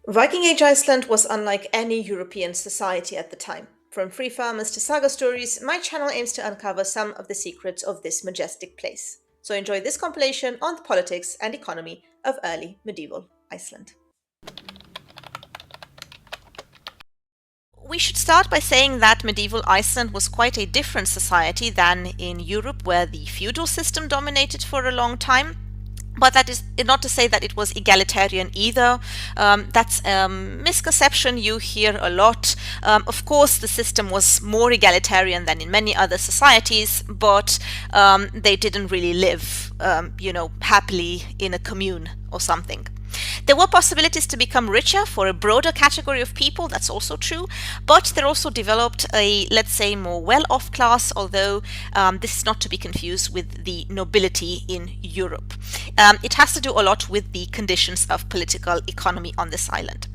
Viking Age Iceland was unlike any European society at the time. From free farmers to saga stories, my channel aims to uncover some of the secrets of this majestic place. So enjoy this compilation on the politics and economy of early medieval Iceland. We should start by saying that medieval Iceland was quite a different society than in Europe, where the feudal system dominated for a long time. But that is not to say that it was egalitarian either. That's a misconception you hear a lot. Of course, the system was more egalitarian than in many other societies, but they didn't really live, happily in a commune or something. There were possibilities to become richer for a broader category of people, that's also true, but there also developed a, let's say, more well-off class, although this is not to be confused with the nobility in Europe. It has to do a lot with the conditions of political economy on this island.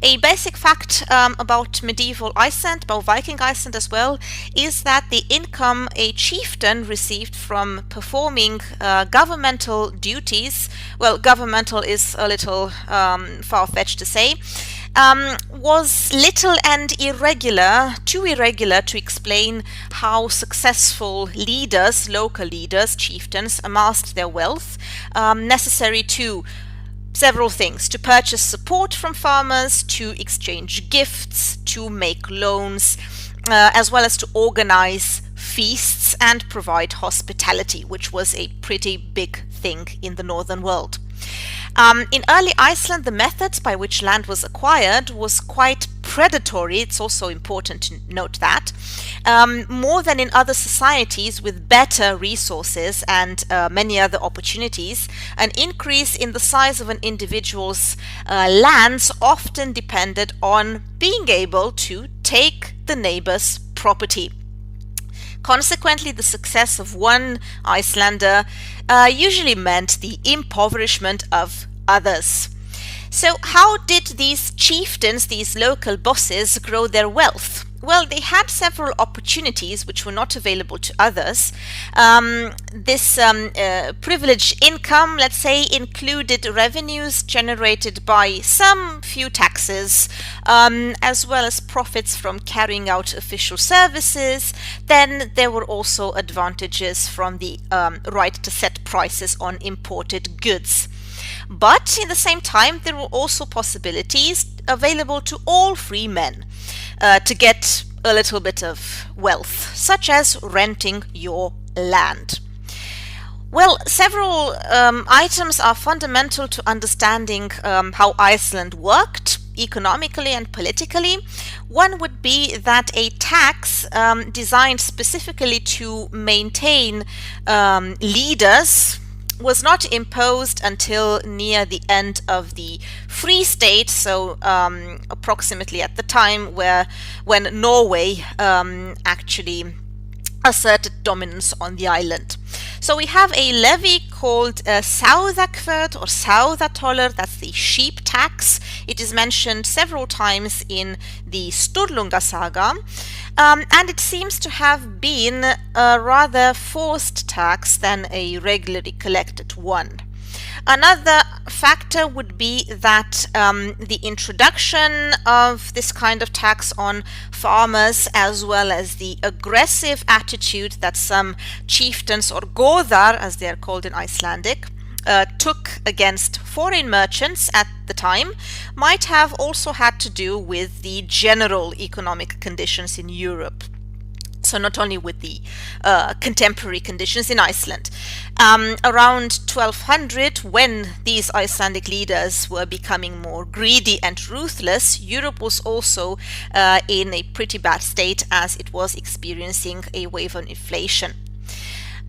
A basic fact about medieval Iceland, about Viking Iceland as well, is that the income a chieftain received from performing governmental duties, well, governmental is a little far-fetched to say, was little and irregular, too irregular to explain how successful leaders, local leaders, chieftains, amassed their wealth, necessary to several things: to purchase support from farmers, to exchange gifts, to make loans, as well as to organize feasts and provide hospitality, which was a pretty big thing in the northern world. In early Iceland, the methods by which land was acquired was quite predatory. It's also important to note that. More than in other societies with better resources and many other opportunities, an increase in the size of an individual's lands often depended on being able to take the neighbor's property. Consequently, the success of one Icelander usually meant the impoverishment of others. So how did these chieftains, these local bosses, grow their wealth? Well, they had several opportunities which were not available to others. This privileged income, let's say, included revenues generated by some few taxes, as well as profits from carrying out official services. Then there were also advantages from the right to set prices on imported goods. But in the same time, there were also possibilities available to all free men to get a little bit of wealth, such as renting your land. Well, several items are fundamental to understanding how Iceland worked economically and politically. One would be that a tax designed specifically to maintain leaders was not imposed until near the end of the Free State, so approximately at the time when Norway actually asserted dominance on the island. So we have a levy called Sauðakvöð or Sauðatollur, that's the sheep tax. It is mentioned several times in the Sturlunga saga, and it seems to have been a rather forced tax than a regularly collected one. Another factor would be that the introduction of this kind of tax on farmers, as well as the aggressive attitude that some chieftains, or goðar as they are called in Icelandic, took against foreign merchants at the time, might have also had to do with the general economic conditions in Europe. So not only with the contemporary conditions in Iceland. Around 1200, when these Icelandic leaders were becoming more greedy and ruthless, Europe was also in a pretty bad state, as it was experiencing a wave of inflation.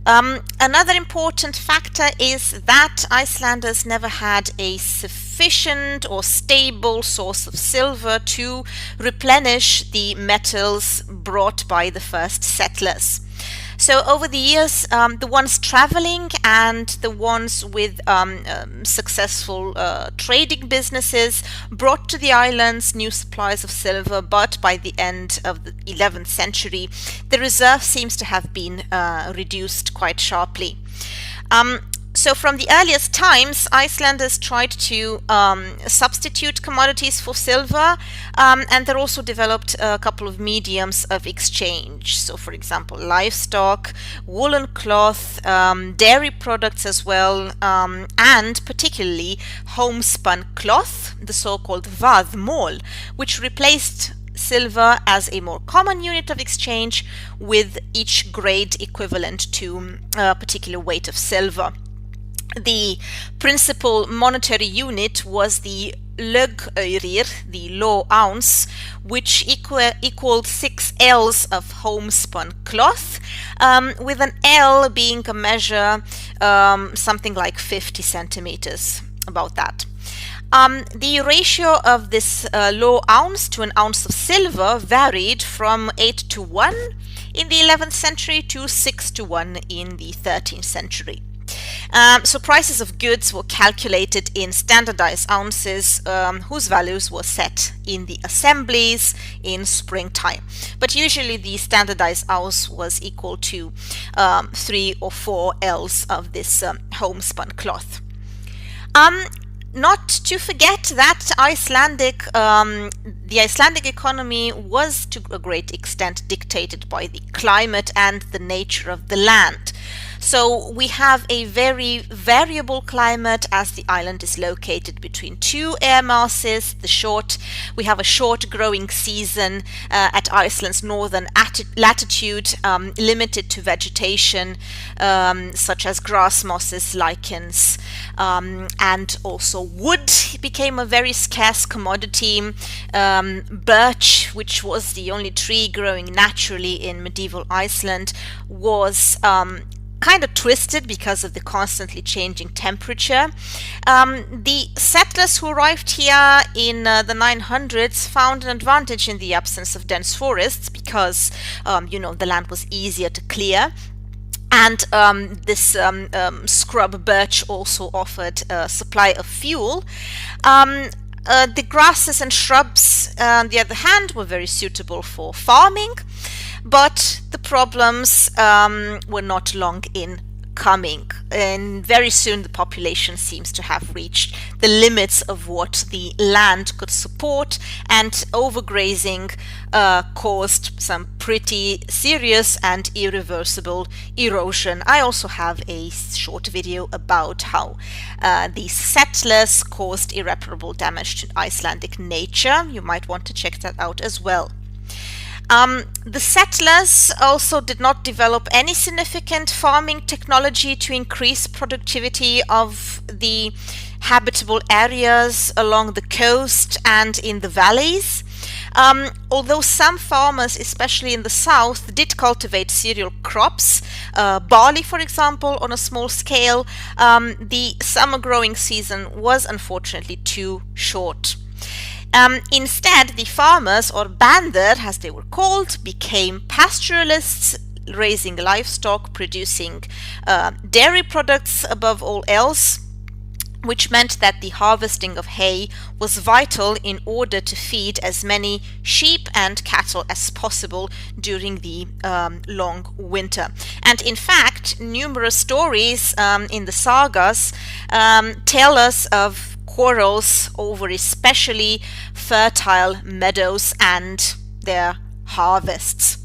Another important factor is that Icelanders never had a sufficient or stable source of silver to replenish the metals brought by the first settlers. So over the years, the ones traveling and the ones with successful trading businesses brought to the islands new supplies of silver, but by the end of the 11th century, the reserve seems to have been reduced quite sharply. So from the earliest times, Icelanders tried to substitute commodities for silver, and they also developed a couple of mediums of exchange. So, for example, livestock, woolen cloth, dairy products as well, and particularly homespun cloth, the so-called vaðmál, which replaced silver as a more common unit of exchange, with each grade equivalent to a particular weight of silver. The principal monetary unit was the lögaurir, the law ounce, which equaled 6 ells of homespun cloth, with an ell being a measure something like 50 centimeters, about that. The ratio of this law ounce to an ounce of silver varied from 8 to 1 in the 11th century to 6 to 1 in the 13th century. So prices of goods were calculated in standardized ounces, whose values were set in the assemblies in springtime. But usually the standardized ounce was equal to 3 or 4 ells of this homespun cloth. Not to forget that the Icelandic economy was to a great extent dictated by the climate and the nature of the land. So we have a very variable climate, as the island is located between two air masses. We have a short growing season at Iceland's northern latitude, limited to vegetation such as grass, mosses, lichens, and also wood became a very scarce commodity. Birch, which was the only tree growing naturally in medieval Iceland, was kind of twisted because of the constantly changing temperature. The settlers who arrived here in the 900s found an advantage in the absence of dense forests because, the land was easier to clear. And this scrub birch also offered a supply of fuel. The grasses and shrubs, on the other hand, were very suitable for farming, but the problems were not long in coming, and very soon the population seems to have reached the limits of what the land could support, and overgrazing caused some pretty serious and irreversible erosion. I also have a short video about how these settlers caused irreparable damage to Icelandic nature. You might want to check that out as well. The settlers also did not develop any significant farming technology to increase productivity of the habitable areas along the coast and in the valleys. Although some farmers, especially in the south, did cultivate cereal crops, barley, for example, on a small scale, the summer growing season was unfortunately too short. Instead, the farmers, or bændur as they were called, became pastoralists, raising livestock, producing dairy products above all else, which meant that the harvesting of hay was vital in order to feed as many sheep and cattle as possible during the long winter. And in fact, numerous stories in the sagas tell us of quarrels over especially fertile meadows and their harvests.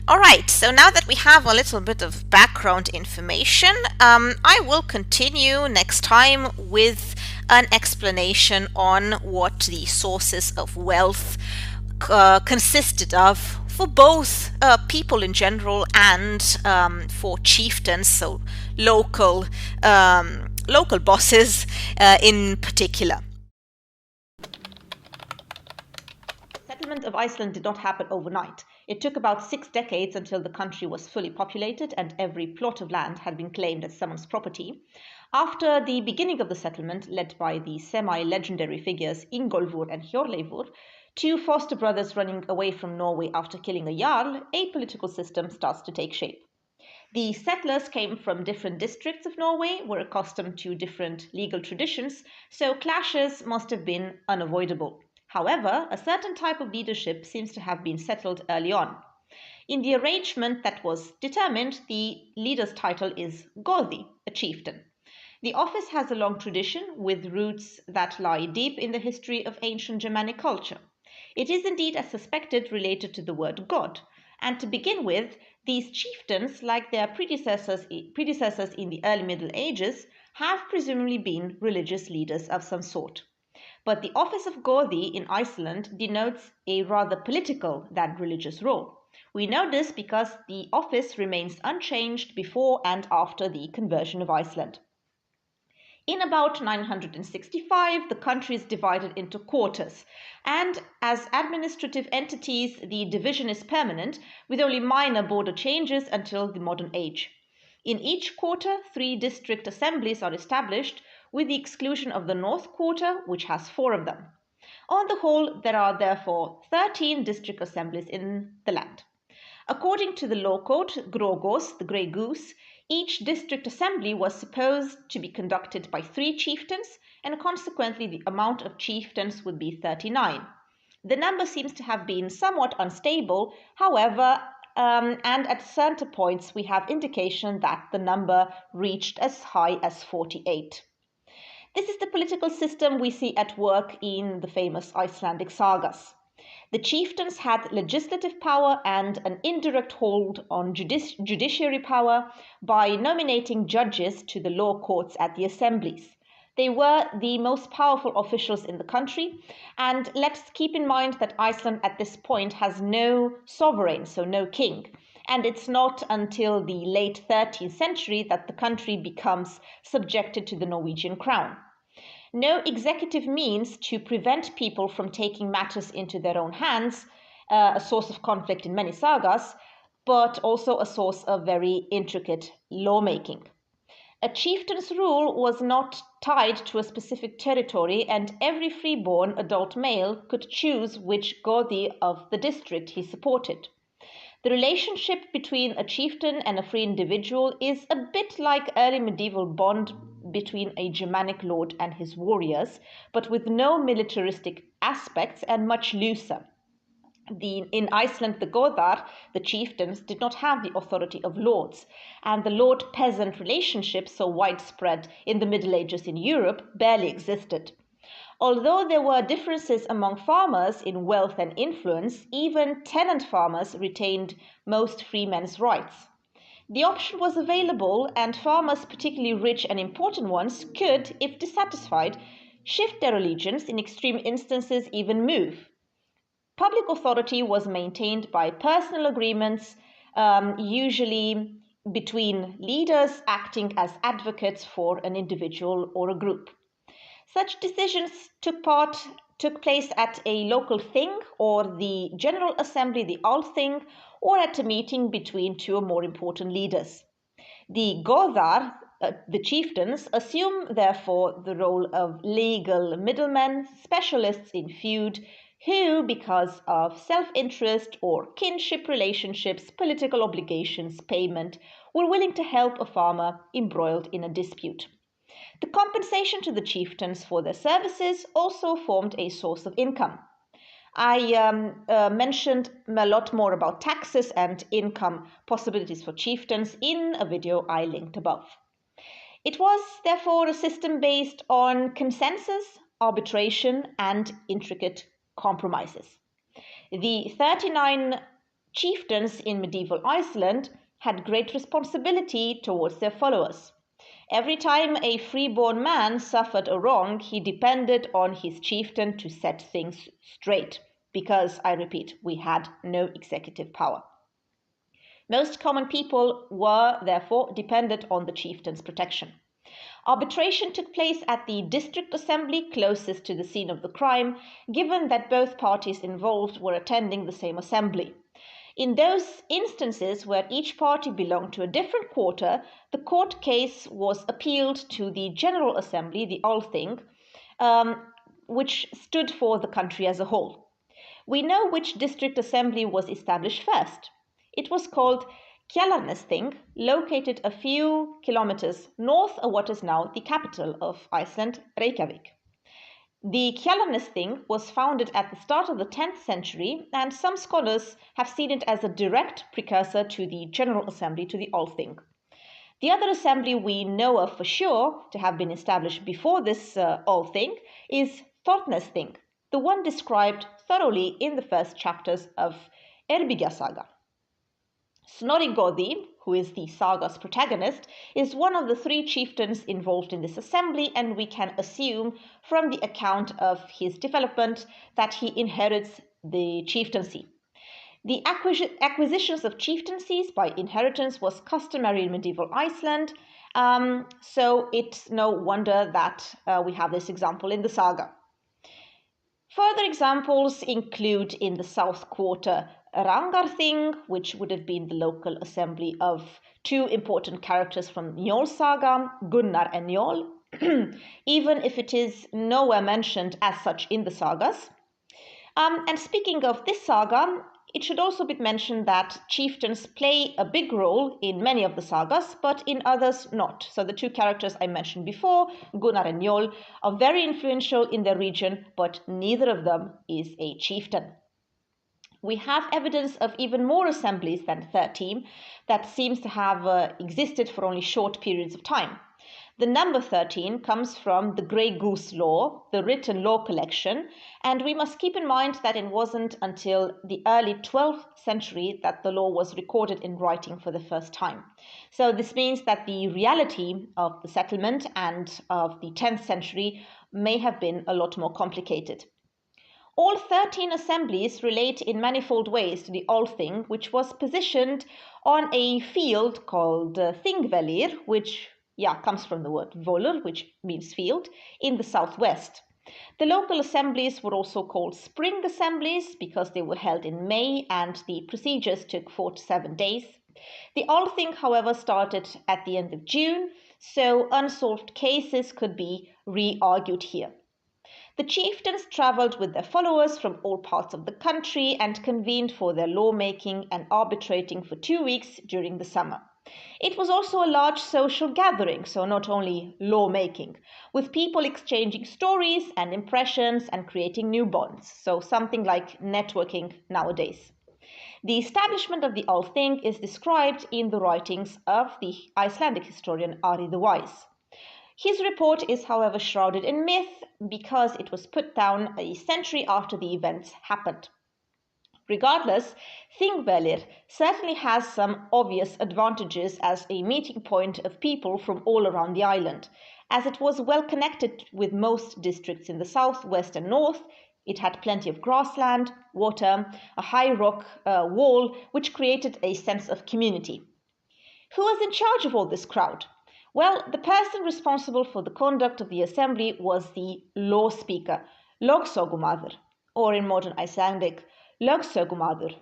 All right, so now that we have a little bit of background information, I will continue next time with an explanation on what the sources of wealth consisted of for both people in general and for chieftains, so local bosses in particular. Settlement of Iceland did not happen overnight. It took about 6 decades until the country was fully populated and every plot of land had been claimed as someone's property. After the beginning of the settlement, led by the semi-legendary figures Ingólfur and Hjörleifur, two foster brothers running away from Norway after killing a jarl, a political system starts to take shape. The settlers came from different districts of Norway, were accustomed to different legal traditions, so clashes must have been unavoidable. However, a certain type of leadership seems to have been settled early on. In the arrangement that was determined, the leader's title is Goði, a chieftain. The office has a long tradition with roots that lie deep in the history of ancient Germanic culture. It is indeed, as suspected, related to the word God. And to begin with, these chieftains, like their predecessors in the early Middle Ages, have presumably been religious leaders of some sort. But the office of Gorði in Iceland denotes a rather political than religious role. We know this because the office remains unchanged before and after the conversion of Iceland. In about 965, the country is divided into quarters, and as administrative entities, the division is permanent, with only minor border changes until the modern age. In each quarter, 3 district assemblies are established, with the exclusion of the North Quarter, which has 4 of them. On the whole, there are therefore 13 district assemblies in the land. According to the law code, Grógós, the Grey Goose, each district assembly was supposed to be conducted by 3 chieftains, and consequently the amount of chieftains would be 39. The number seems to have been somewhat unstable, however, and at certain points we have indication that the number reached as high as 48. This is the political system we see at work in the famous Icelandic sagas. The chieftains had legislative power and an indirect hold on judiciary power by nominating judges to the law courts at the assemblies. They were the most powerful officials in the country, and let's keep in mind that Iceland at this point has no sovereign, so no king. And it's not until the late 13th century that the country becomes subjected to the Norwegian crown. No executive means to prevent people from taking matters into their own hands, a source of conflict in many sagas, but also a source of very intricate lawmaking. A chieftain's rule was not tied to a specific territory, and every freeborn adult male could choose which Gorði of the district he supported. The relationship between a chieftain and a free individual is a bit like early medieval bond between a Germanic lord and his warriors, but with no militaristic aspects and much looser. In Iceland, the Goðar, the chieftains, did not have the authority of lords, and the lord-peasant relationship, so widespread in the Middle Ages in Europe, barely existed. Although there were differences among farmers in wealth and influence, even tenant farmers retained most free men's rights. The option was available, and farmers, particularly rich and important ones, could, if dissatisfied, shift their allegiance, in extreme instances even move. Public authority was maintained by personal agreements, usually between leaders acting as advocates for an individual or a group. Such decisions took place at a local thing or the General Assembly, the Althing, or at a meeting between 2 or more important leaders. The Goðar, the chieftains, assume therefore the role of legal middlemen, specialists in feud, who, because of self-interest or kinship relationships, political obligations, payment, were willing to help a farmer embroiled in a dispute. The compensation to the chieftains for their services also formed a source of income. I mentioned a lot more about taxes and income possibilities for chieftains in a video I linked above. It was therefore a system based on consensus, arbitration, and intricate compromises. The 39 chieftains in medieval Iceland had great responsibility towards their followers. Every time a freeborn man suffered a wrong, he depended on his chieftain to set things straight, because, I repeat, we had no executive power. Most common people were, therefore, dependent on the chieftain's protection. Arbitration took place at the district assembly closest to the scene of the crime, given that both parties involved were attending the same assembly. In those instances where each party belonged to a different quarter, the court case was appealed to the General Assembly, the Althing, which stood for the country as a whole. We know which district assembly was established first. It was called Kjalarnesthing, located a few kilometers north of what is now the capital of Iceland, Reykjavik. The Kjalarnesthing was founded at the start of the 10th century, and some scholars have seen it as a direct precursor to the General Assembly, to the Althing. The other assembly we know of for sure to have been established before this Althing is Thortnesthing, the one described thoroughly in the first chapters of Erbygja saga. Snorri Goði, who is the saga's protagonist, is one of the three chieftains involved in this assembly, and we can assume from the account of his development that he inherits the chieftaincy. The acquisitions of chieftaincies by inheritance was customary in medieval Iceland, so it's no wonder that we have this example in the saga. Further examples include in the south quarter Rangarthing, which would have been the local assembly of two important characters from Njol saga, Gunnar and Njol, even if it is nowhere mentioned as such in the sagas. And speaking of this saga, it should also be mentioned that chieftains play a big role in many of the sagas, but in others not. So the two characters I mentioned before, Gunnar and Njol, are very influential in their region, but neither of them is a chieftain. We have evidence of even more assemblies than 13 that seems to have existed for only short periods of time. The number 13 comes from the Grey Goose Law, the written law collection, and we must keep in mind that it wasn't until the early 12th century that the law was recorded in writing for the first time. So this means that the reality of the settlement and of the 10th century may have been a lot more complicated. All 13 assemblies relate in manifold ways to the Althing, which was positioned on a field called Thingvellir, which comes from the word volur, which means field, in the southwest. The local assemblies were also called spring assemblies because they were held in May and the procedures took 4 to 7 days. The Althing, however, started at the end of June, so unsolved cases could be re-argued here. The chieftains travelled with their followers from all parts of the country and convened for their lawmaking and arbitrating for 2 weeks during the summer. It was also a large social gathering, so not only lawmaking, with people exchanging stories and impressions and creating new bonds, so something like networking nowadays. The establishment of the Althing is described in the writings of the Icelandic historian Ari the Wise. His report is, however, shrouded in myth because it was put down a century after the events happened. Regardless, Thingvellir certainly has some obvious advantages as a meeting point of people from all around the island. As it was well connected with most districts in the south, west and north, it had plenty of grassland, water, a high rock wall, which created a sense of community. Who was in charge of all this crowd? Well, the person responsible for the conduct of the assembly was the law speaker, Lögsögumaður, or in modern Icelandic, Lögsögumaður.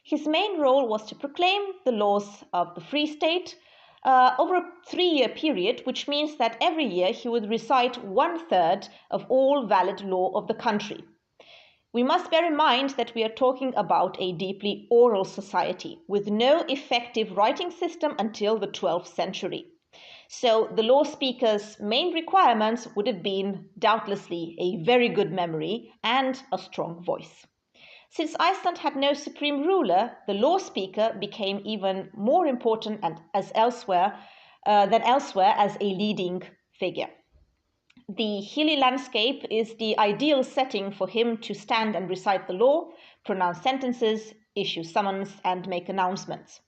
His main role was to proclaim the laws of the Free State over a 3-year period, which means that every year he would recite 1/3 of all valid law of the country. We must bear in mind that we are talking about a deeply oral society with no effective writing system until the 12th century. So the law speaker's main requirements would have been doubtlessly a very good memory and a strong voice. Since Iceland had no supreme ruler, the law speaker became even more important than elsewhere as a leading figure. The hilly landscape is the ideal setting for him to stand and recite the law, pronounce sentences, issue summons, and make announcements.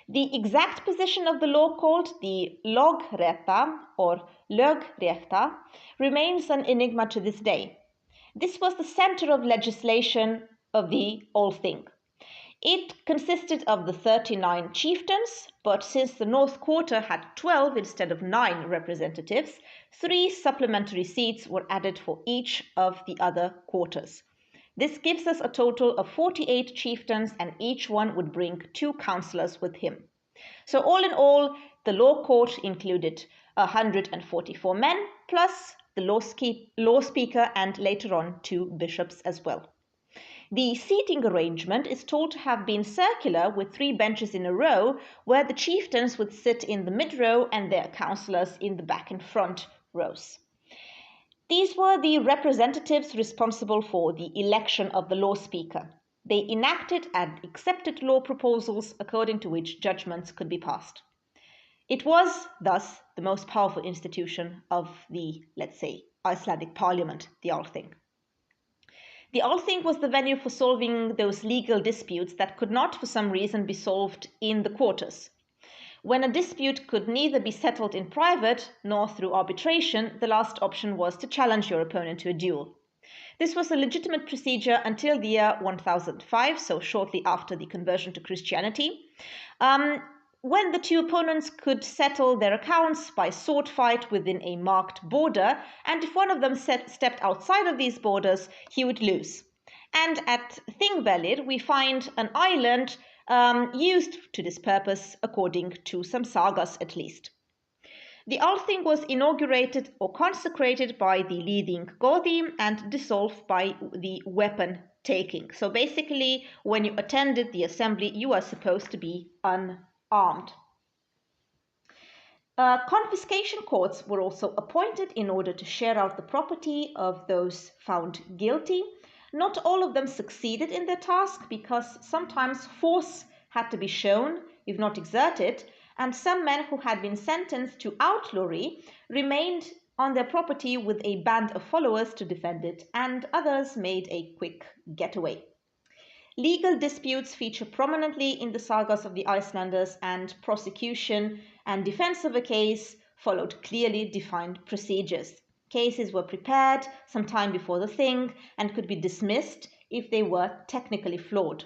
The exact position of the law called the logreta or lögrétta remains an enigma to this day. This was the center of legislation of the Althing. It consisted of the 39 chieftains, but since the North Quarter had 12 instead of 9 representatives, 3 supplementary seats were added for each of the other quarters. This gives us a total of 48 chieftains, and each one would bring 2 councillors with him. So all in all, the law court included 144 men, plus the law speaker and later on 2 bishops as well. The seating arrangement is told to have been circular with 3 benches in a row, where the chieftains would sit in the mid row and their councillors in the back and front rows. These were the representatives responsible for the election of the law speaker. They enacted and accepted law proposals according to which judgments could be passed. It was, thus, the most powerful institution of the, let's say, Icelandic parliament, the Althing. The Althing was the venue for solving those legal disputes that could not, for some reason, be solved in the quarters. When a dispute could neither be settled in private nor through arbitration, the last option was to challenge your opponent to a duel. This was a legitimate procedure until the year 1005, so shortly after the conversion to Christianity, when the two opponents could settle their accounts by sword fight within a marked border, and if one of them stepped outside of these borders, he would lose. And at Thingvellir, we find an island used to this purpose, according to some sagas at least. The Althing was inaugurated or consecrated by the leading Godi and dissolved by the weapon taking. So basically, when you attended the assembly, you are supposed to be unarmed. Confiscation courts were also appointed in order to share out the property of those found guilty. Not all of them succeeded in their task because sometimes force had to be shown, if not exerted, and some men who had been sentenced to outlawry remained on their property with a band of followers to defend it, and others made a quick getaway. Legal disputes feature prominently in the sagas of the Icelanders, and prosecution and defense of a case followed clearly defined procedures. Cases were prepared some time before the thing and could be dismissed if they were technically flawed.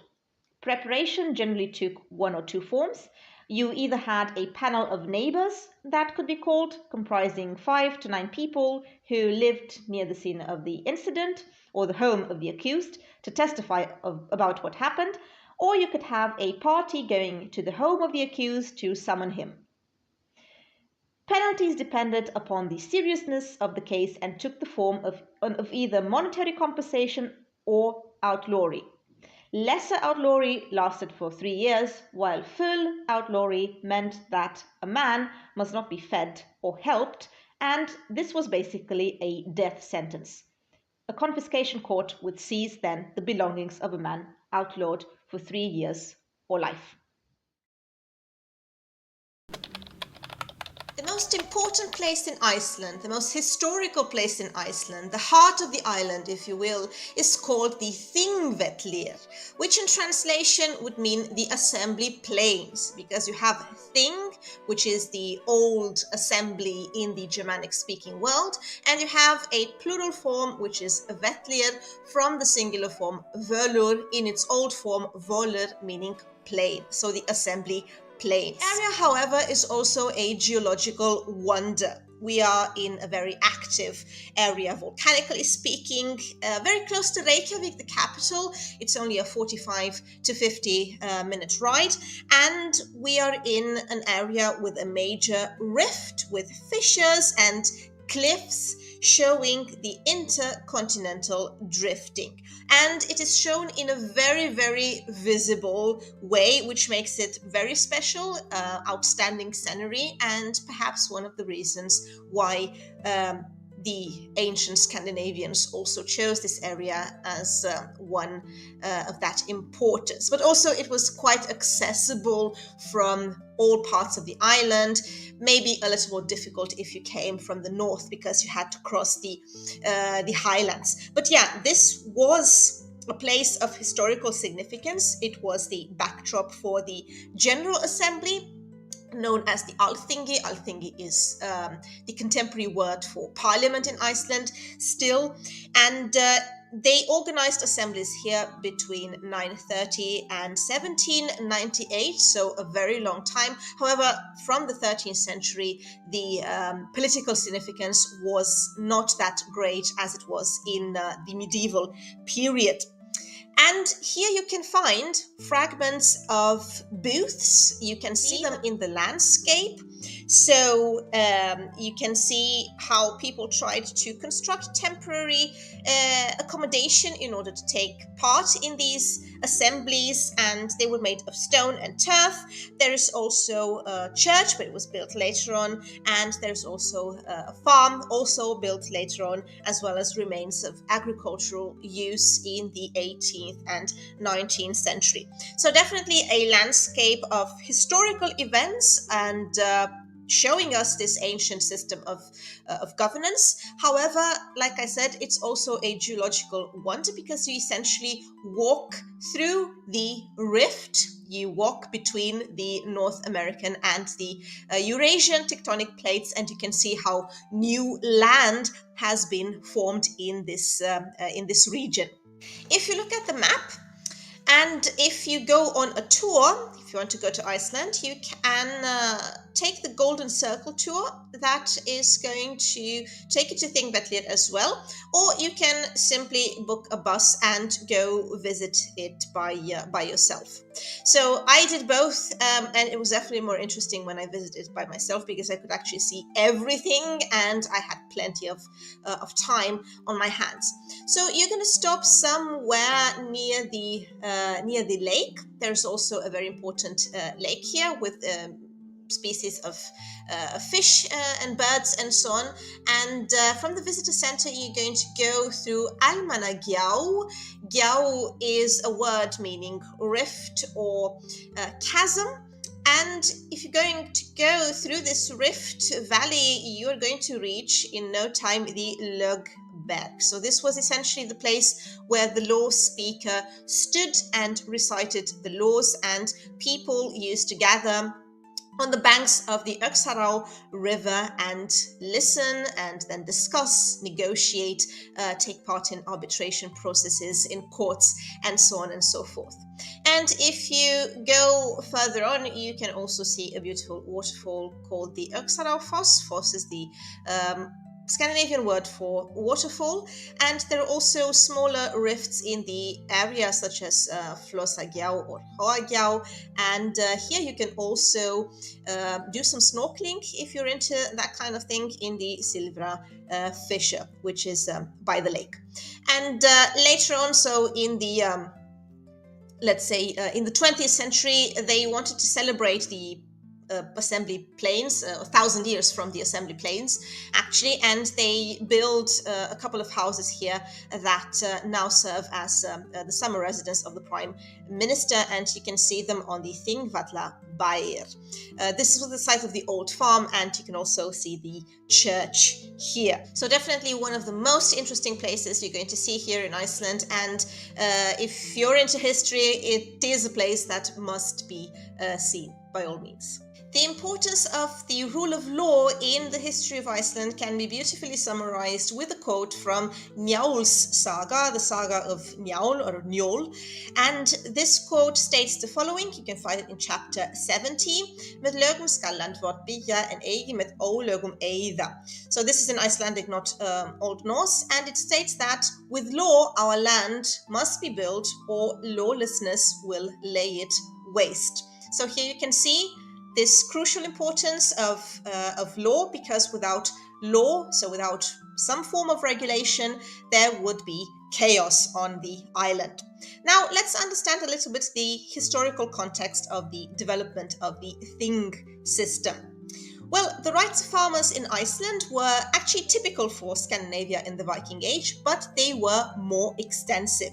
Preparation generally took one or two forms. You either had a panel of neighbors that could be called, comprising 5 to 9 people who lived near the scene of the incident or the home of the accused to testify about what happened, or you could have a party going to the home of the accused to summon him. Penalties depended upon the seriousness of the case and took the form of either monetary compensation or outlawry. Lesser outlawry lasted for 3 years, while full outlawry meant that a man must not be fed or helped, and this was basically a death sentence. A confiscation court would seize then the belongings of a man outlawed for 3 years or life. The most important place in Iceland, the most historical place in Iceland, the heart of the island, if you will, is called the Thingvellir, which in translation would mean the assembly plains, because you have Thing, which is the old assembly in the Germanic-speaking world, and you have a plural form, which is Vellir, from the singular form Völur, in its old form Volur, meaning plain, so the assembly plains. The area, however, is also a geological wonder. We are in a very active area, volcanically speaking, very close to Reykjavik, the capital. It's only a 45 to 50 minute ride, and we are in an area with a major rift with fissures and cliffs showing the intercontinental drifting. And it is shown in a very, very visible way, which makes it very special, outstanding scenery, and perhaps one of the reasons why the ancient Scandinavians also chose this area as one of that importance. But also it was quite accessible from all parts of the island, maybe a little more difficult if you came from the north because you had to cross the highlands. But yeah, this was a place of historical significance. It was the backdrop for the General Assembly, known as the Alþingi. Alþingi is the contemporary word for parliament in Iceland still, and they organized assemblies here between 930 and 1798, so a very long time. However, from the 13th century, the political significance was not that great as it was in the medieval period. And here you can find fragments of booths. You can see them in the landscape. So you can see how people tried to construct temporary accommodation in order to take part in these assemblies, and they were made of stone and turf. There is also a church, but it was built later on, and there's also a farm, also built later on, as well as remains of agricultural use in the 18th and 19th century. So definitely a landscape of historical events and showing us this ancient system of governance. However, like I said, it's also a geological wonder because you essentially walk through the rift. You walk between the North American and the Eurasian tectonic plates, and you can see how new land has been formed in this region. If you look at the map, and if you go on a tour, if you want to go to Iceland, you can take the Golden Circle tour. That is going to take you to Thingvellir as well. Or you can simply book a bus and go visit it by yourself. So I did both, and it was definitely more interesting when I visited by myself because I could actually see everything and I had plenty of time on my hands. So you're going to stop somewhere near the lake. There's also a very important lake here with species of fish and birds and so on. And from the visitor center, you're going to go through Almanagjá. Gjá is a word meaning rift or chasm. And if you're going to go through this rift valley, you're going to reach in no time the Lögberg. So this was essentially the place where the law speaker stood and recited the laws, and people used to gather on the banks of the Öxará River and listen and then discuss, negotiate, take part in arbitration processes in courts, and so on and so forth. And if you go further on, you can also see a beautiful waterfall called the Öxarárfoss. Foss is the Scandinavian word for waterfall, and there are also smaller rifts in the area such as Flosagjá or Háagjá, and here you can also do some snorkeling if you're into that kind of thing in the Silvra Fissure, which is by the lake. And later on, so in the let's say in the 20th century, they wanted to celebrate the assembly planes, 1,000 years from the assembly planes, actually, and they built a couple of houses here that now serve as the summer residence of the Prime Minister, and you can see them on the Þingvallabayr. This is the site of the old farm, and you can also see the church here. So definitely one of the most interesting places you're going to see here in Iceland, and if you're into history, it is a place that must be seen by all means. The importance of the rule of law in the history of Iceland can be beautifully summarized with a quote from Njál's saga, the saga of Njál or Njól. And this quote states the following. You can find it in chapter 70. Með lögum skal land vort byggja en eigi með ólögum eyða. So this is in Icelandic, not Old Norse, and it states that with law our land must be built or lawlessness will lay it waste. So here you can see this crucial importance of law, because without law, so without some form of regulation, there would be chaos on the island. Now, let's understand a little bit the historical context of the development of the Thing system. Well, the rights of farmers in Iceland were actually typical for Scandinavia in the Viking Age, but they were more extensive.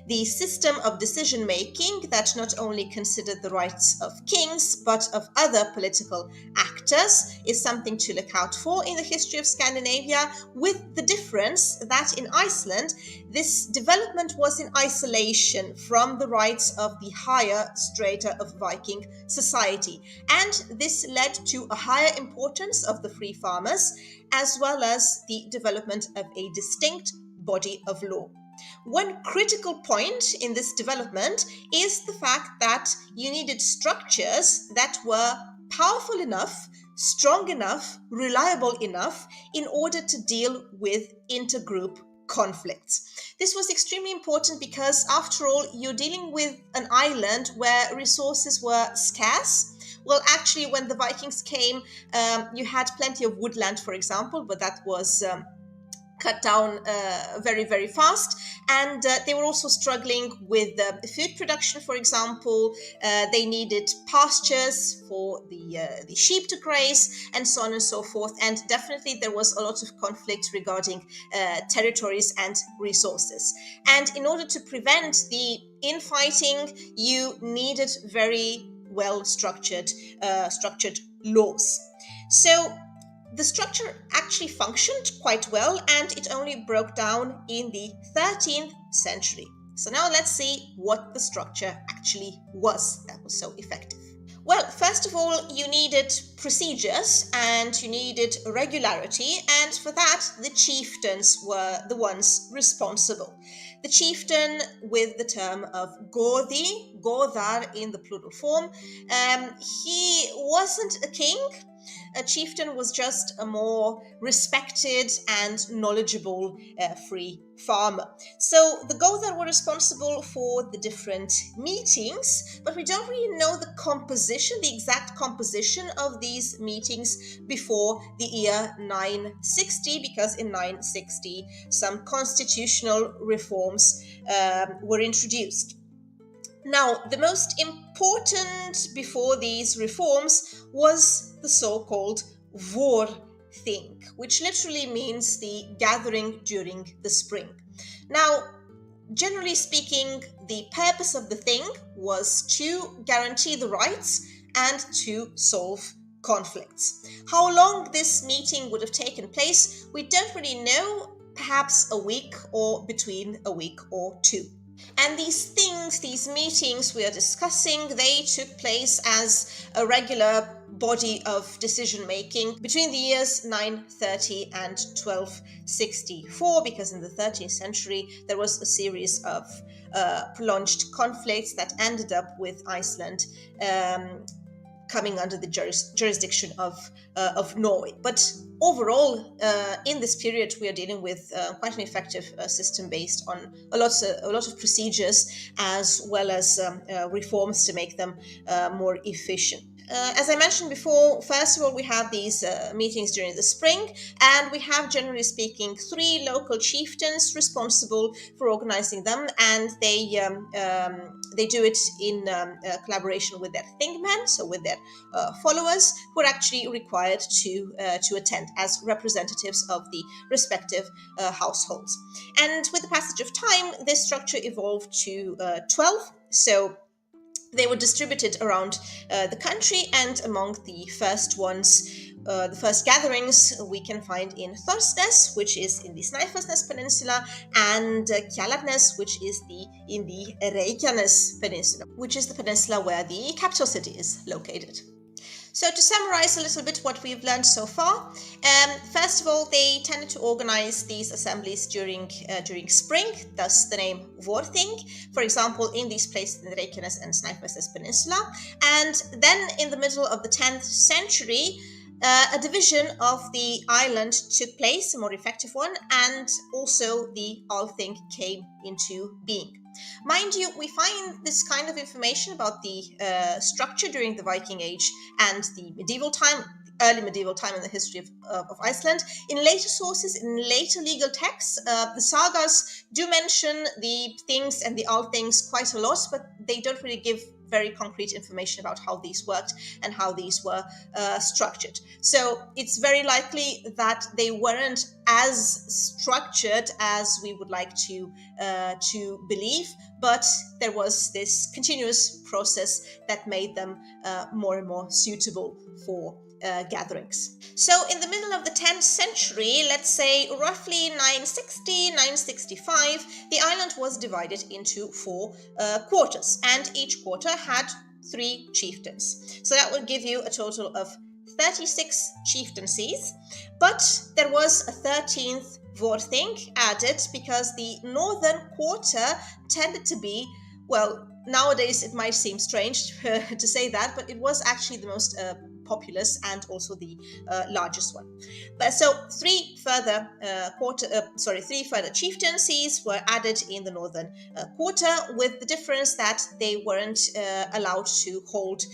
The system of decision-making that not only considered the rights of kings, but of other political actors is something to look out for in the history of Scandinavia, with the difference that in Iceland, this development was in isolation from the rights of the higher strata of Viking society. And this led to a higher importance of the free farmers, as well as the development of a distinct body of law. One critical point in this development is the fact that you needed structures that were powerful enough, strong enough, reliable enough in order to deal with intergroup conflicts. This was extremely important because, after all, you're dealing with an island where resources were scarce. Well, actually, when the Vikings came, you had plenty of woodland, for example, but that was cut down very, very fast. And they were also struggling with food production, for example. They needed pastures for the sheep to graze, and so on and so forth. And definitely there was a lot of conflict regarding territories and resources. And in order to prevent the infighting, you needed very well structured laws. So the structure actually functioned quite well, and it only broke down in the 13th century. So now let's see what the structure actually was that was so effective. Well, first of all, you needed procedures and you needed regularity, and for that, the chieftains were the ones responsible. The chieftain, with the term of Godi, Godar in the plural form, he wasn't a king. A chieftain was just a more respected and knowledgeable free farmer. So the Godar were responsible for the different meetings, but we don't really know the composition, the exact composition of these meetings before the year 960, because in 960 some constitutional reforms were introduced. Now, the most important before these reforms was the so-called Vårthing, which literally means the gathering during the spring. Now, generally speaking, the purpose of the thing was to guarantee the rights and to solve conflicts. How long this meeting would have taken place, we don't really know, perhaps a week or between a week or two. And these things, these meetings we are discussing, they took place as a regular body of decision making between the years 930 and 1264, because in the 13th century there was a series of prolonged conflicts that ended up with Iceland coming under the jurisdiction of Norway. But overall, in this period, we are dealing with quite an effective system based on a lot of procedures, as well as reforms to make them more efficient. As I mentioned before, first of all, we have these meetings during the spring, and we have, generally speaking, 3 local chieftains responsible for organizing them, and they do it in collaboration with their thingmen, so with their followers, who are actually required to attend as representatives of the respective households. And with the passage of time, this structure evolved to 12. So they were distributed around the country, and among the first ones, the first gatherings we can find in Thorsnes, which is in the Snæfellsnes Peninsula, and Kjalarnes, which is in the Reykjanes Peninsula, which is the peninsula where the capital city is located. So to summarize a little bit what we've learned so far, first of all, they tended to organize these assemblies during spring, thus the name Vårthing, for example, in these places in the Reykjanes and Snæfellsnes Peninsula. And then in the middle of the 10th century, a division of the island took place, a more effective one, and also the Althing came into being. Mind you, we find this kind of information about the structure during the Viking Age and the medieval time, early medieval time in the history of Iceland, in later sources, in later legal texts. The sagas do mention the things and the old things quite a lot, but they don't really give very concrete information about how these worked and how these were structured. So it's very likely that they weren't as structured as we would like to believe, but there was this continuous process that made them more and more suitable for gatherings. So in the middle of the 10th century, let's say roughly 960, 965, the island was divided into 4 quarters, and each quarter had 3 chieftains. So that would give you a total of 36 chieftaincies, but there was a 13th Vårthing added because the northern quarter tended to be, well, nowadays it might seem strange to say that, but it was actually the most populous and also the largest one. But so 3 further chieftaincies were added in the northern quarter, with the difference that they weren't allowed to hold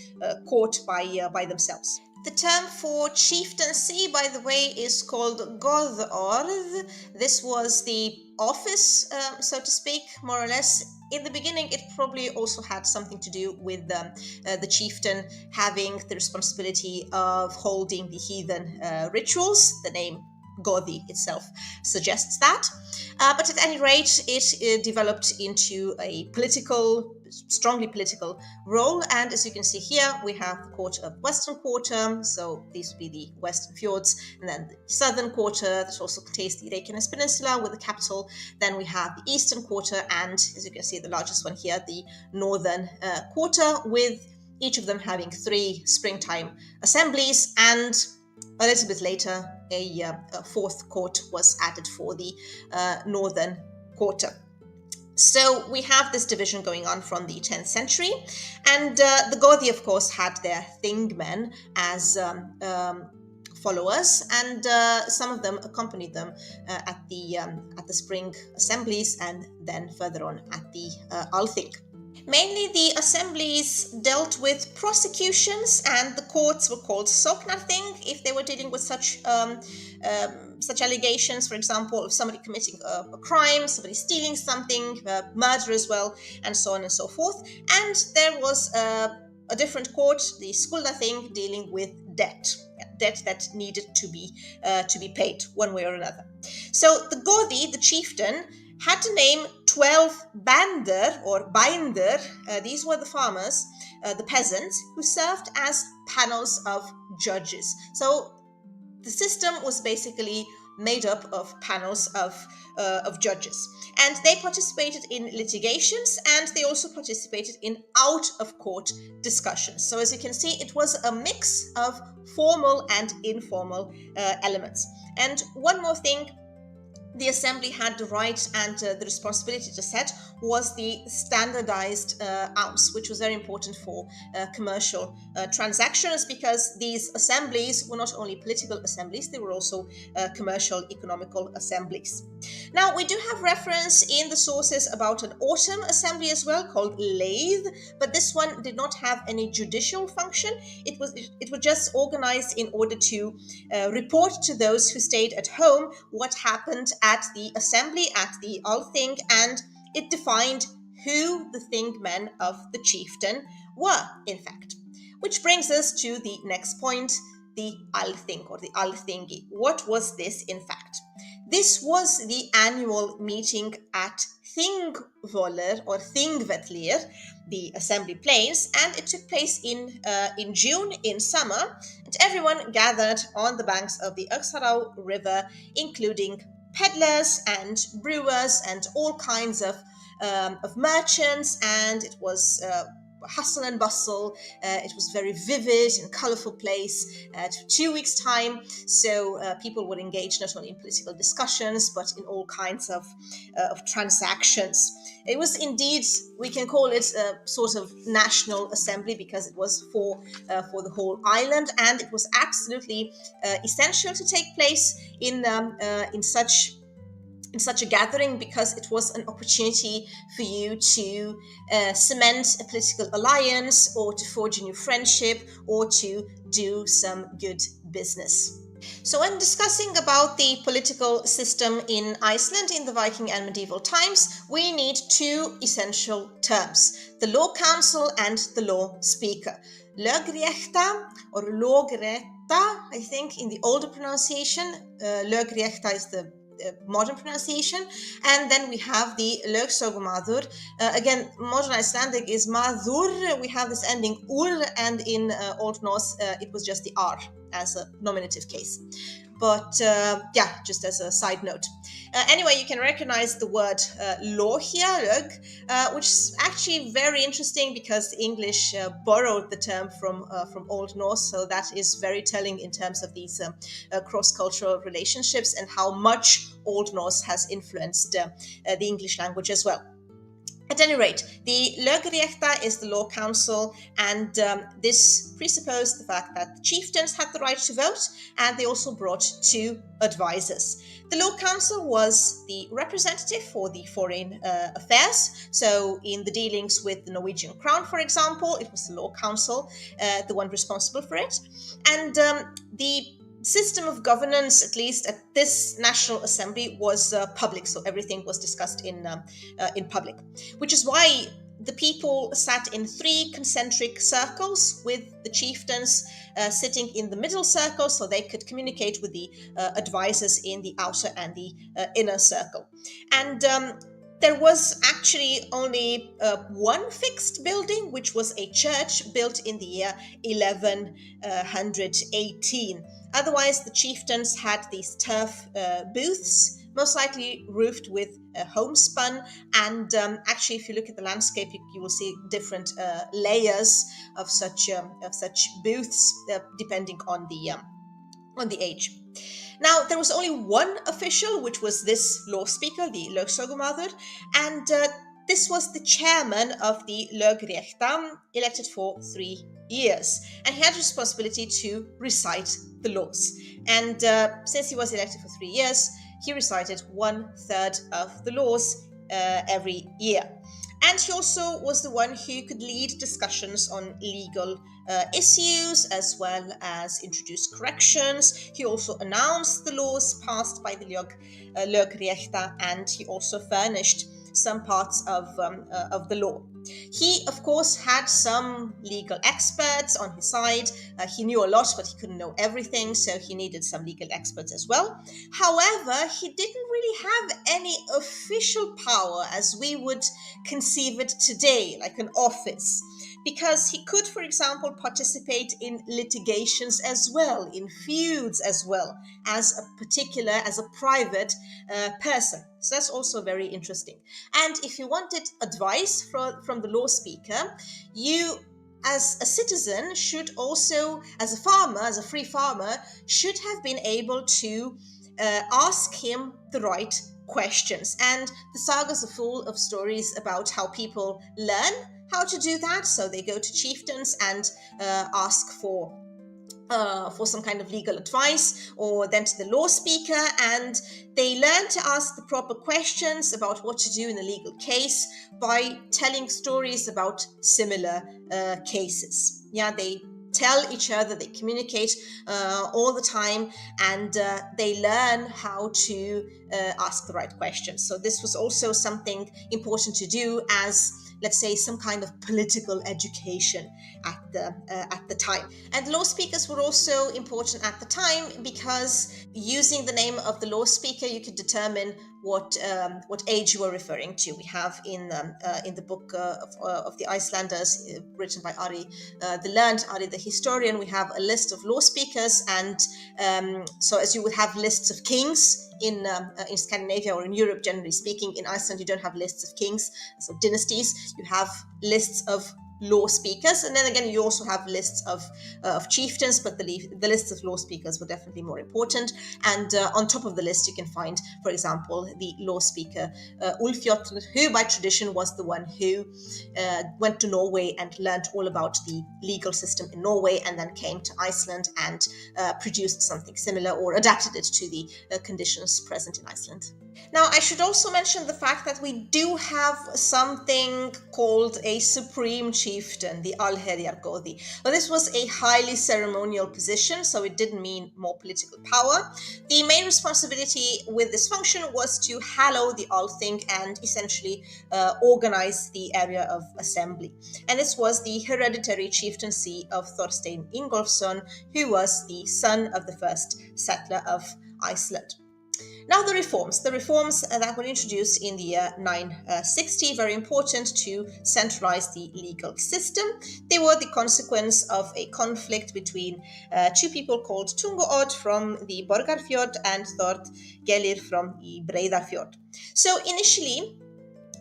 court by themselves. The term for chieftaincy, by the way, is called Goðorð. This was the office, so to speak, more or less. In the beginning, it probably also had something to do with the chieftain having the responsibility of holding the heathen rituals. The name Godi itself suggests that. But at any rate, it developed into a strongly political role. And as you can see here, we have the quarter of Western Quarter. So these would be the Western fjords. And then the Southern Quarter that also contains the Reykjanes Peninsula with the capital. Then we have the Eastern Quarter. And as you can see, the largest one here, the Northern Quarter, with each of them having 3 springtime assemblies, and a little bit later a fourth court was added for the northern quarter. So we have this division going on from the 10th century, and the Godi, of course, had their thingmen as followers, and some of them accompanied them at the spring assemblies, and then further on at the Althing. Mainly the assemblies dealt with prosecutions, and the courts were called sóknarþing if they were dealing with such allegations, for example, of somebody committing a crime, somebody stealing something, murder as well, and so on and so forth. And there was a different court, the skuldaþing, dealing with debt that needed to be paid one way or another. So the Godi, the chieftain, had to name 12 bander or binder. These were the farmers, the peasants, who served as panels of judges. So the system was basically made up of panels of judges, and they participated in litigations, and they also participated in out-of-court discussions. So as you can see, it was a mix of formal and informal elements. And one more thing the assembly had the right and the responsibility to set was the standardized ounce, which was very important for commercial transactions, because these assemblies were not only political assemblies, they were also commercial, economical assemblies. Now, we do have reference in the sources about an autumn assembly as well, called Lathe, but this one did not have any judicial function. It was just organized in order to report to those who stayed at home what happened at the assembly, at the Althing, and it defined who the thingmen of the chieftain were, in fact. Which brings us to the next point, the Althing or the Althingi. What was this, in fact? This was the annual meeting at Þingvollur or Þingvellir, the assembly plains, and it took place in June, in summer, and everyone gathered on the banks of the Öxará River, including peddlers and brewers and all kinds of merchants, and it was hustle and bustle. It was a very vivid and colorful place. 2 weeks' time, so people would engage not only in political discussions but in all kinds of transactions. It was indeed, we can call it a sort of national assembly, because it was for the whole island, and it was absolutely essential to take place in such a gathering, because it was an opportunity for you to cement a political alliance, or to forge a new friendship, or to do some good business. So when discussing about the political system in Iceland in the Viking and medieval times, we need 2 essential terms: the law council and the law speaker. Lögrétta or logretta, I think, in the older pronunciation. Lögrétta is the modern pronunciation, and then we have the lögsögumaður. Again, modern Icelandic is maður. We have this ending ur, and in Old Norse it was just the r as a nominative case. But just as a side note. Anyway, you can recognize the word law here, lög, which is actually very interesting, because the English borrowed the term from Old Norse, so that is very telling in terms of these cross-cultural relationships and how much Old Norse has influenced the English language as well. At any rate, the lögrétta is the law council, and this presupposed the fact that the chieftains had the right to vote, and they also brought 2 advisors. The law council was the representative for the foreign affairs. So in the dealings with the Norwegian crown, for example, it was the law council, the one responsible for it. And the system of governance, at least at this National Assembly, was public, so everything was discussed in public, which is why the people sat in 3 concentric circles with the chieftains sitting in the middle circle so they could communicate with the advisors in the outer and the inner circle. And there was actually only one fixed building, which was a church built in the year 1118. Otherwise, the chieftains had these turf booths, most likely roofed with homespun. And actually, if you look at the landscape, you will see different layers of such booths, depending on the age. Now, there was only one official, which was this law speaker, the lögsögumaður, and this was the chairman of the lögrétta, elected for 3 years, and he had responsibility to recite the laws. And since he was elected for 3 years, he recited 1/3 of the laws every year. And he also was the one who could lead discussions on legal issues as well as introduce corrections. He also announced the laws passed by the lögrétta, and he also furnished some parts of the law. He, of course, had some legal experts on his side. He knew a lot, but he couldn't know everything, so he needed some legal experts as well. However, he didn't really have any official power as we would conceive it today, like an office, because he could, for example, participate in litigations as well, in feuds as well, as a private person. So that's also very interesting. And if you wanted advice from the law speaker, you as a citizen should also, as a free farmer, should have been able to ask him the right questions. And the sagas are full of stories about how people learn how to do that. So they go to chieftains and ask for some kind of legal advice, or then to the law speaker, and they learn to ask the proper questions about what to do in a legal case by telling stories about similar cases. Yeah, they tell each other, they communicate all the time, and they learn how to ask the right questions. So this was also something important to do as, let's say, some kind of political education at the time. And law speakers were also important at the time because using the name of the law speaker, you could determine what age you were referring to. We have in the book of the Icelanders, written by Ari, the learned Ari, the historian, we have a list of law speakers, and so as you would have lists of kings in Scandinavia or in Europe, generally speaking, in Iceland you don't have lists of kings, so dynasties. You have lists of law speakers, and then again you also have lists of chieftains, but the lists of law speakers were definitely more important. And on top of the list you can find, for example, the law speaker Ulfjotr, who by tradition was the one who went to Norway and learned all about the legal system in Norway, and then came to Iceland and produced something similar or adapted it to the conditions present in Iceland. Now, I should also mention the fact that we do have something called a supreme chieftain, the Allherjargoði. Well, this was a highly ceremonial position, so it didn't mean more political power. The main responsibility with this function was to hallow the Althing and essentially organize the area of assembly. And this was the hereditary chieftaincy of Thorstein Ingolfsson, who was the son of the first settler of Iceland. Now the reforms that were introduced in the year 960, very important to centralize the legal system. They were the consequence of a conflict between two people called Tunguod from the Borgarfjord and Thord Gelir from the Breiðafjord. So initially,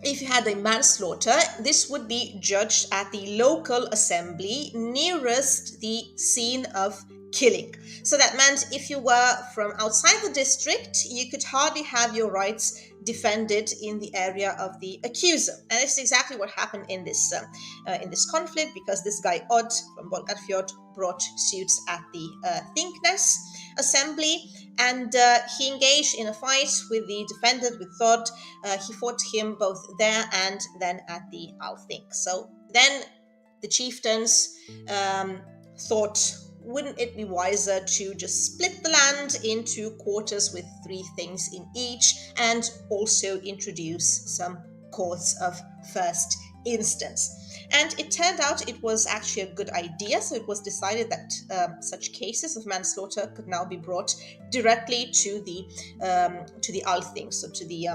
if you had a manslaughter, this would be judged at the local assembly nearest the scene of killing. So that meant if you were from outside the district, you could hardly have your rights defended in the area of the accuser. And this is exactly what happened in this conflict, because this guy Odd from Borgarfjord brought suits at the Thingnes assembly, and he engaged in a fight with the defendant, with Thord. He fought him both there and then at the Althing. So then the chieftains thought, wouldn't it be wiser to just split the land into quarters with 3 things in each, and also introduce some courts of first instance. And it turned out it was actually a good idea. So it was decided that such cases of manslaughter could now be brought directly to the Althing, so to the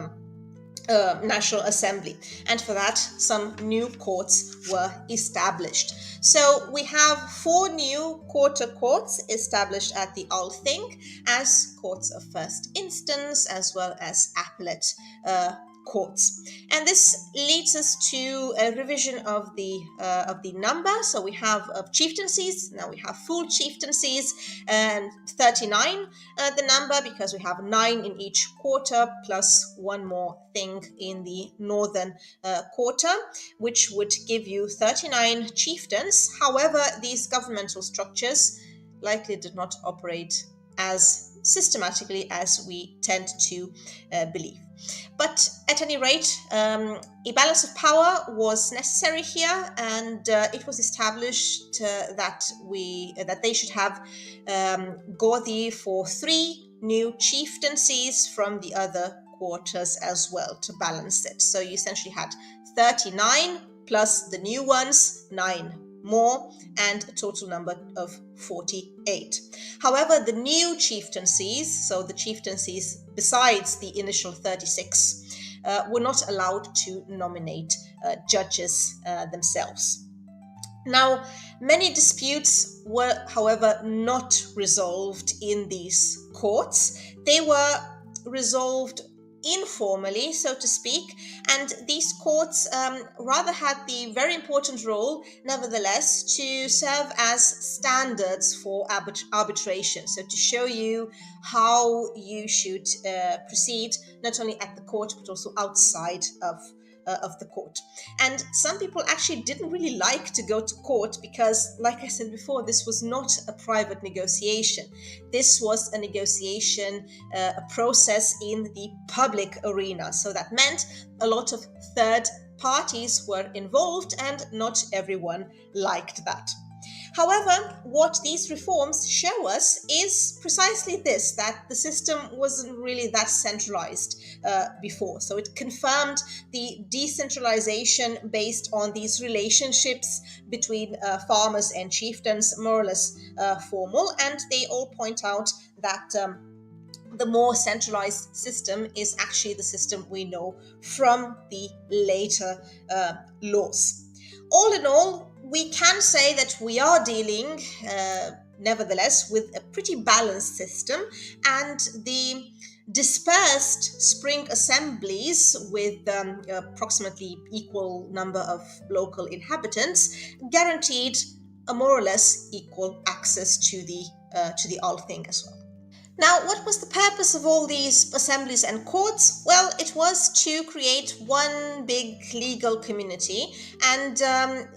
National Assembly. And for that, some new courts were established. So we have 4 new quarter courts established at the Althing as courts of first instance as well as appellate courts. And this leads us to a revision of the number. So we have chieftaincies. Now we have full chieftaincies, and 39 the number, because we have 9 in each quarter plus one more thing in the northern quarter, which would give you 39 chieftains. However, these governmental structures likely did not operate as systematically as we tend to believe. But at any rate, a balance of power was necessary here, and it was established that they should have Godi for 3 new chieftaincies from the other quarters as well to balance it. So you essentially had 39 plus the new ones, 9 more, and a total number of 48. However, the new chieftaincies, so the chieftaincies besides the initial 36, were not allowed to nominate judges themselves. Now, many disputes were, however, not resolved in these courts. They were resolved informally, so to speak, and these courts rather had the very important role, nevertheless, to serve as standards for arbitration, so to show you how you should proceed, not only at the court but also outside of the court. And some people actually didn't really like to go to court because, like I said before, this was not a private negotiation. This was a negotiation, a process in the public arena. So that meant a lot of third parties were involved, and not everyone liked that. However, what these reforms show us is precisely this, that the system wasn't really that centralized before. So it confirmed the decentralization based on these relationships between farmers and chieftains, more or less formal, and they all point out that the more centralized system is actually the system we know from the later laws. All in all, we can say that we are dealing, nevertheless, with a pretty balanced system, and the dispersed spring assemblies with approximately equal number of local inhabitants guaranteed a more or less equal access to the Althing as well. Now, what was the purpose of all these assemblies and courts? Well, it was to create one big legal community and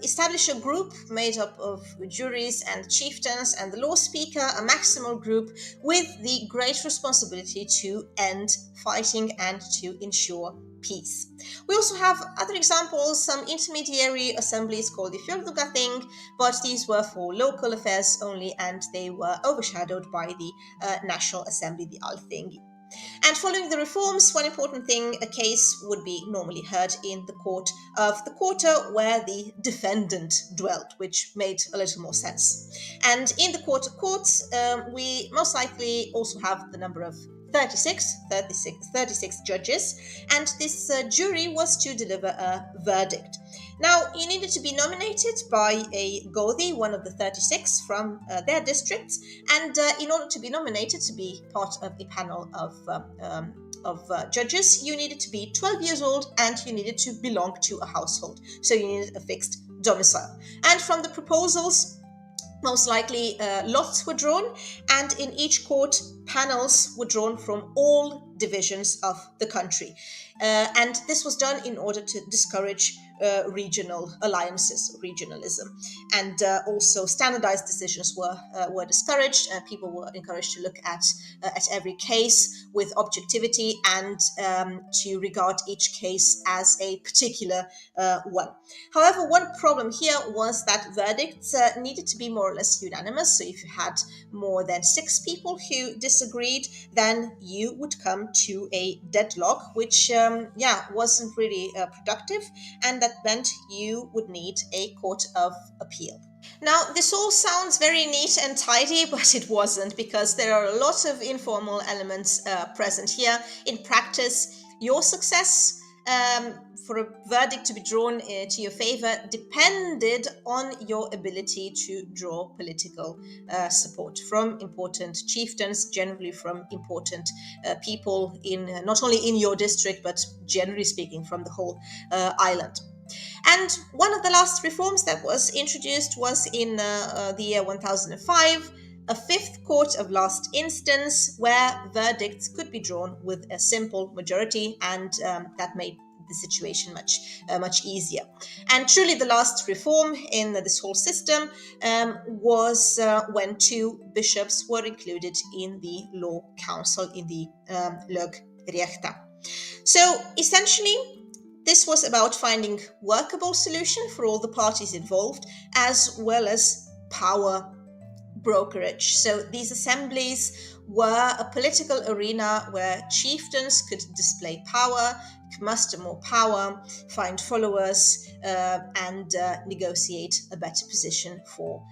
establish a group made up of juries and chieftains and the law speaker, a maximal group with the great responsibility to end fighting and to ensure peace. We also have other examples, some intermediary assemblies called the Fjordugathing, but these were for local affairs only, and they were overshadowed by the National Assembly, the Althing. And following the reforms, one important thing, a case would be normally heard in the court of the quarter where the defendant dwelt, which made a little more sense. And in the quarter courts, we most likely also have the number of 36 judges, and this jury was to deliver a verdict. Now, you needed to be nominated by a Godi, one of the 36 from their districts, and in order to be nominated to be part of a panel of judges, you needed to be 12 years old and you needed to belong to a household. So you needed a fixed domicile. And from the proposals, most likely lots were drawn, and in each court, panels were drawn from all divisions of the country. And this was done in order to discourage regional alliances, regionalism, and also standardized decisions were discouraged. People were encouraged to look at every case with objectivity and to regard each case as a particular one. However, one problem here was that verdicts needed to be more or less unanimous. So if you had more than 6 people who disagreed, then you would come to a deadlock, which wasn't really productive, and that meant you would need a court of appeal. Now, this all sounds very neat and tidy, but it wasn't, because there are a lot of informal elements present here. In practice, your success for a verdict to be drawn to your favor depended on your ability to draw political support from important chieftains, generally from important people in not only in your district, but generally speaking from the whole island. And one of the last reforms that was introduced was in the year 1005, a fifth court of last instance, where verdicts could be drawn with a simple majority, and that made the situation much easier. And truly, the last reform in this whole system was when two bishops were included in the law council, in the Lögrechte. So essentially, this was about finding workable solution for all the parties involved, as well as power brokerage. So these assemblies were a political arena where chieftains could display power, muster more power, find followers, and negotiate a better position for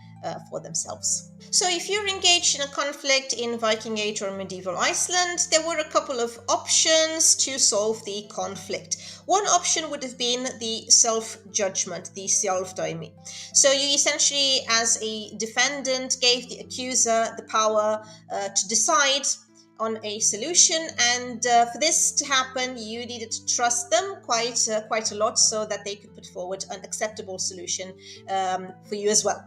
themselves. So if you're engaged in a conflict in Viking Age or medieval Iceland, there were a couple of options to solve the conflict. One option would have been the self-judgment, the sjálfdæmi. So you essentially, as a defendant, gave the accuser the power to decide on a solution, and for this to happen, you needed to trust them quite a lot, so that they could put forward an acceptable solution for you as well.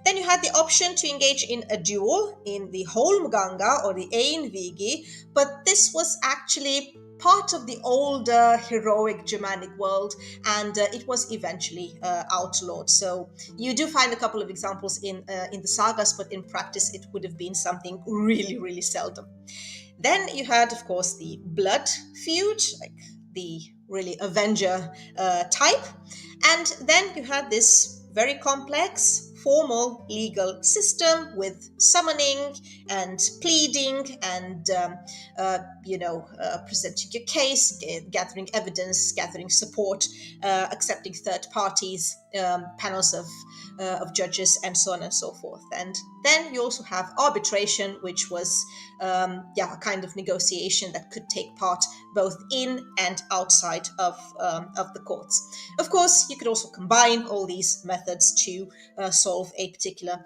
Then you had the option to engage in a duel in the Holmganga or the Einvigi, but this was actually part of the older heroic Germanic world, and it was eventually outlawed. So you do find a couple of examples in the sagas, but in practice it would have been something really seldom. Then you had, of course, the blood feud, like the really Avenger type, and then you had this very complex formal legal system with summoning and pleading and presenting your case, gathering evidence, gathering support, accepting third parties, panels of judges, and so on and so forth. And then you also have arbitration, which was a kind of negotiation that could take part both in and outside of the courts. Of course, you could also combine all these methods to solve a particular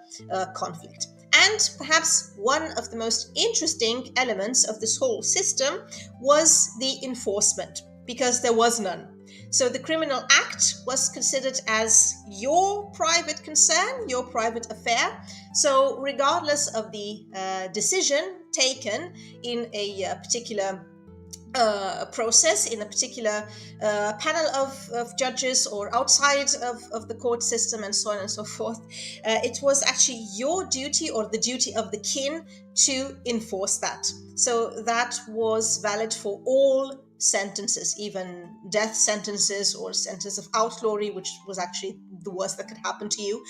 conflict. And perhaps one of the most interesting elements of this whole system was the enforcement, because there was none. So the criminal act was considered as your private concern, your private affair. So regardless of the decision taken in a particular process, in a particular panel of judges, or outside of the court system, and so on and so forth, it was actually your duty, or the duty of the kin, to enforce that. So that was valid for all sentences, even death sentences or sentence of outlawry, which was actually the worst that could happen to you.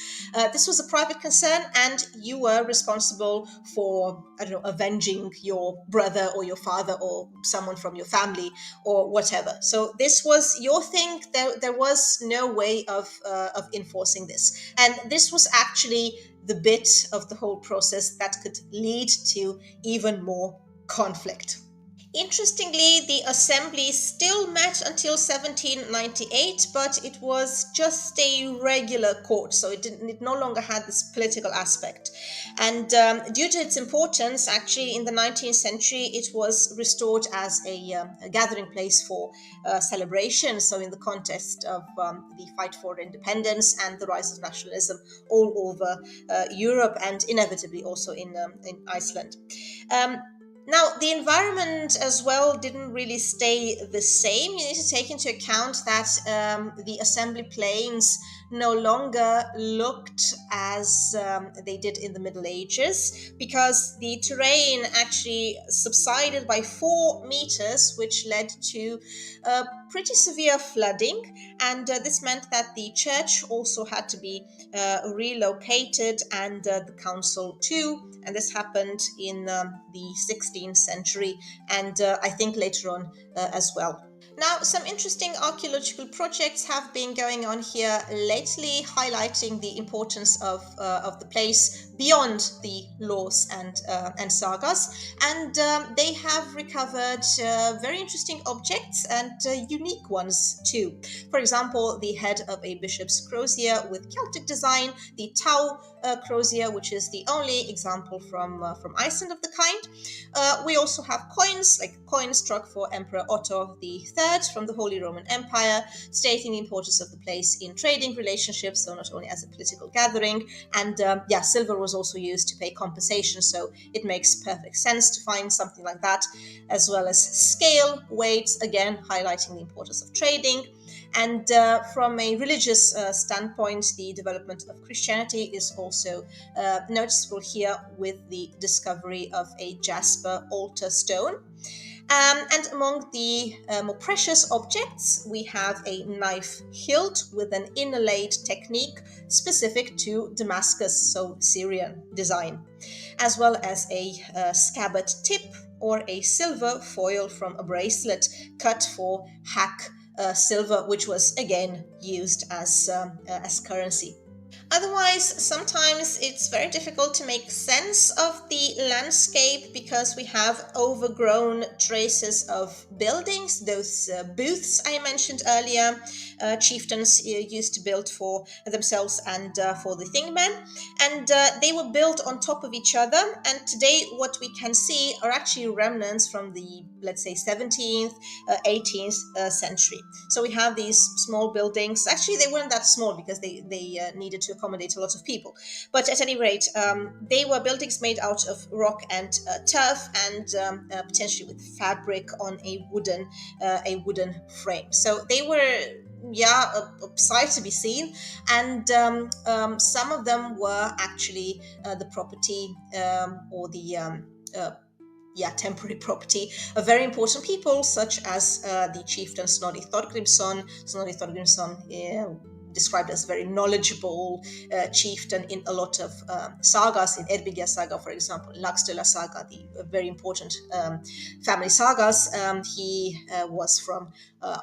This was a private concern, and you were responsible for, avenging your brother or your father or someone from your family or whatever. So this was your thing. There was no way of enforcing this, and this was actually the bit of the whole process that could lead to even more conflict. Interestingly, the assembly still met until 1798, but it was just a regular court, so it no longer had this political aspect. And due to its importance, actually, in the 19th century, it was restored as a gathering place for celebration. So in the context of the fight for independence and the rise of nationalism all over Europe, and inevitably also in Iceland. Now, the environment as well didn't really stay the same. You need to take into account that the assembly plains no longer looked as they did in the Middle Ages, because the terrain actually subsided by 4 meters, which led to pretty severe flooding. And this meant that the church also had to be relocated, and the council too. And this happened in the 16th century, and I think later on as well. Now, some interesting archaeological projects have been going on here lately, highlighting the importance of the place beyond the laws and sagas. And they have recovered very interesting objects and unique ones too. For example, the head of a bishop's crozier with Celtic design, the Tau crozier, which is the only example from Iceland of the kind. We also have coins, like coins struck for Emperor Otto III from the Holy Roman Empire, stating the importance of the place in trading relationships, so not only as a political gathering. And silver was also used to pay compensation, so it makes perfect sense to find something like that, as well as scale, weights, again highlighting the importance of trading. And from a religious standpoint, the development of Christianity is also noticeable here with the discovery of a jasper altar stone. And among the more precious objects, we have a knife hilt with an inlaid technique specific to Damascus, so Syrian design, as well as a scabbard tip or a silver foil from a bracelet cut for hack silver, which was again used as currency. Otherwise, sometimes it's very difficult to make sense of the landscape because we have overgrown traces of buildings, those booths I mentioned earlier. Chieftains used to build for themselves and for the Thingmen, and they were built on top of each other. And today, what we can see are actually remnants from the, let's say, 17th, 18th century. So we have these small buildings. Actually, they weren't that small because they needed to accommodate a lot of people. But at any rate, they were buildings made out of rock and turf, and potentially with fabric on a wooden frame. So they were a sight to be seen, and some of them were actually the property or the temporary property of very important people, such as the chieftain Snorri Thorgrimsson. Snorri Thorgrimsson, described as very knowledgeable chieftain in a lot of sagas, in Erbygja saga, for example, Laxdœla saga, the very important family sagas. He was from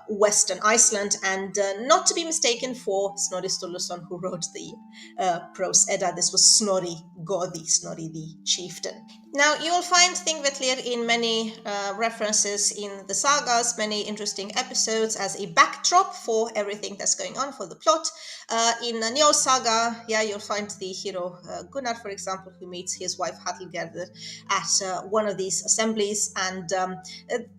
Western Iceland, and not to be mistaken for Snorri Sturluson, who wrote the Prose Edda. This was Snorri Goði, Snorri the chieftain. Now, you will find Thingvellir in many references in the sagas, many interesting episodes as a backdrop for everything that's going on for the plot. In the Njál saga, you'll find the hero Gunnar, for example, who meets his wife Hallgerður at one of these assemblies. And